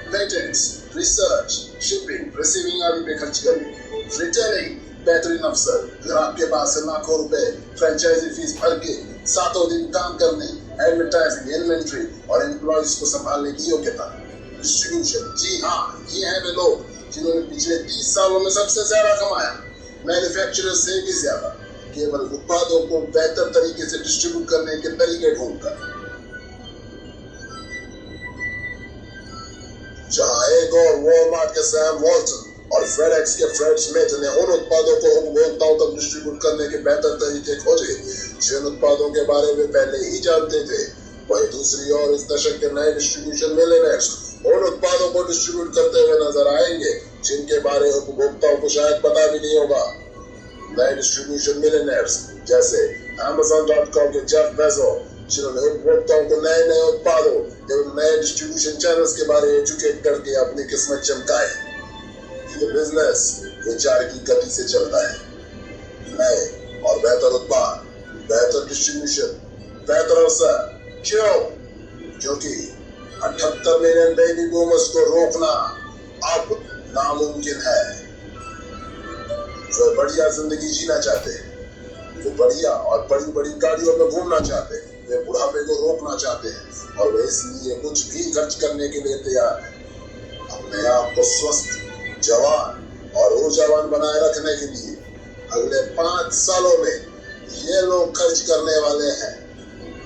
patents, research, shipping, receiving आदि पे खर्च करेंगे। रिटेलिंग, बेहतरीन अवसर अगर आपके पास है लाखों रुपए फ्रेंचाइजी फीस भर के सातों दिन काम करने, एडवर्टाइजिंग, इन्वेंट्री और एम्प्लॉइज को संभालने की योग्यता। डिस्ट्रीब्यूशन, जी हाँ, ये हैं वे लोग जिन्होंने पिछले 30 सालों में सबसे ज्यादा कमाया। मैन्युफैक्चरर से भी ज्यादा, केवल उत्पादों को बेहतर तरीके से डिस्ट्रीब्यूट करने के तरीके ढूंढकर। जहां एक और वॉलमार्ट के सैम वॉल्टन और फेडेक्स के फ्रेड स्मिथ ने उन उत्पादों को उपभोक्ताओं तक डिस्ट्रीब्यूट करने के बेहतर तरीके खोजे जिन उत्पादों के बारे में पहले ही जानते थे, वहीं दूसरी ओर इस दशक के नए डिस्ट्रीब्यूशन मिलियनेयर्स उन उत्पादों को डिस्ट्रीब्यूट करते हुए नजर आएंगे जिनके बारे में उपभोक्ताओं को शायद पता भी नहीं होगा। नए डिस्ट्रीब्यूशन मिलियनेयर्स जैसे Amazon.com के जेफ बेजोस, जिन्होंने उपभोक्ताओं को नए नए उत्पादों एवं नए डिस्ट्रीब्यूशन चैनल्स के बारे में एजुकेट करके अपनी किस्मत चमकाई। ये बिजनेस विचार की गति से चलता है। नए और बेहतर उत्पाद, बेहतर डिस्ट्रीब्यूशन, बेहतर अवसर। क्यों? क्योंकि 78 मिलियन बेबी बूमर्स को रोकना अब नामुमकिन है। वे बढ़िया जिंदगी जीना चाहते हैं, वे बढ़िया और बड़ी बड़ी गाड़ियों में घूमना चाहते हैं, वे बुढ़ापे को रोकना चाहते हैं और वे इसलिए कुछ भी खर्च करने के लिए तैयार हैं। अपने आप को स्वस्थ, जवान और ऊर्जावान बनाए रखने के लिए अगले 5 सालों में ये लोग खर्च करने वाले हैं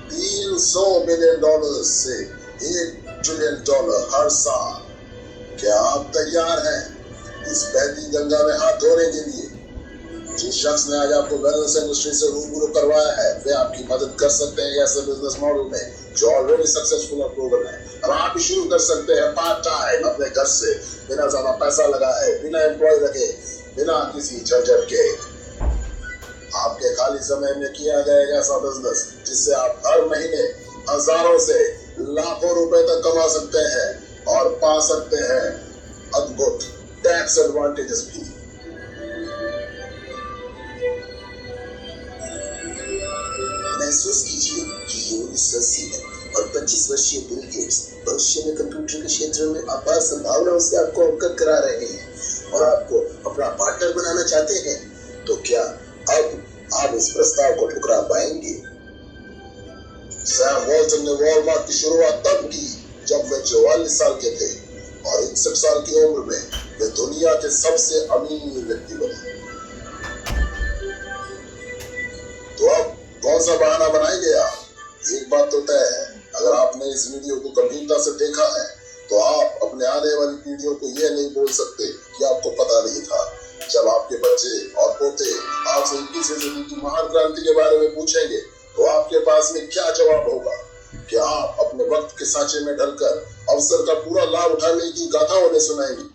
$300 बिलियन से $1 ट्रिलियन हर साल। क्या आप तैयार हैं इस बहती गंगा में हाथ धोने के लिए? जिस शख्स ने आज आपको वेलनेस इंडस्ट्री से रूबरू करवाया है वे आपकी मदद कर सकते हैं ऐसे बिजनेस मॉडल में जो ऑलरेडी सक्सेसफुल और प्रूवन है। और आप भी शुरू कर सकते हैं पार्ट टाइम अपने घर से, बिना ज्यादा पैसा लगाए, बिना एम्प्लॉय रखे, बिना किसी झंझट के। आपके खाली समय में किया जाएगा ऐसा बिजनेस जिससे आप हर महीने हजारों से लाखों रुपए तक कमा सकते हैं और पा सकते हैं अद्भुत टैक्स एडवांटेजेस भी। महसूस कीजिए कि ये 1980 में और 25 वर्षीय बिल गेट्स भविष्य में कंप्यूटर के क्षेत्र में अपार संभावनाओं से आपको अवगत करा रहे हैं और आपको अपना पार्टनर बनाना चाहते हैं। तो क्या अब आप इस प्रस्ताव को ठुकरा पाएंगे? सैम वॉल्टन ने वॉलमार्ट की शुरुआत तब की जब वे 44 साल के थे और 61 साल की उम्र में वे दुनिया के सबसे अमीर व्यक्ति बने। तो अब कौन सा बहाना बनाएंगे आप? एक बात तो तय है, अगर आपने इस वीडियो को गंभीरता से देखा है तो आप अपने आने वाली पीढ़ियों को यह नहीं बोल सकते कि आपको पता नहीं था। जब आपके बच्चे और पोते आपसे 21वीं सदी की महान क्रांति के बारे में पूछेंगे तो आपके पास में क्या जवाब होगा? क्या आप अपने वक्त के सांचे में ढलकर अवसर का पूरा लाभ उठाने की गाथा उन्हें सुनाएंगे?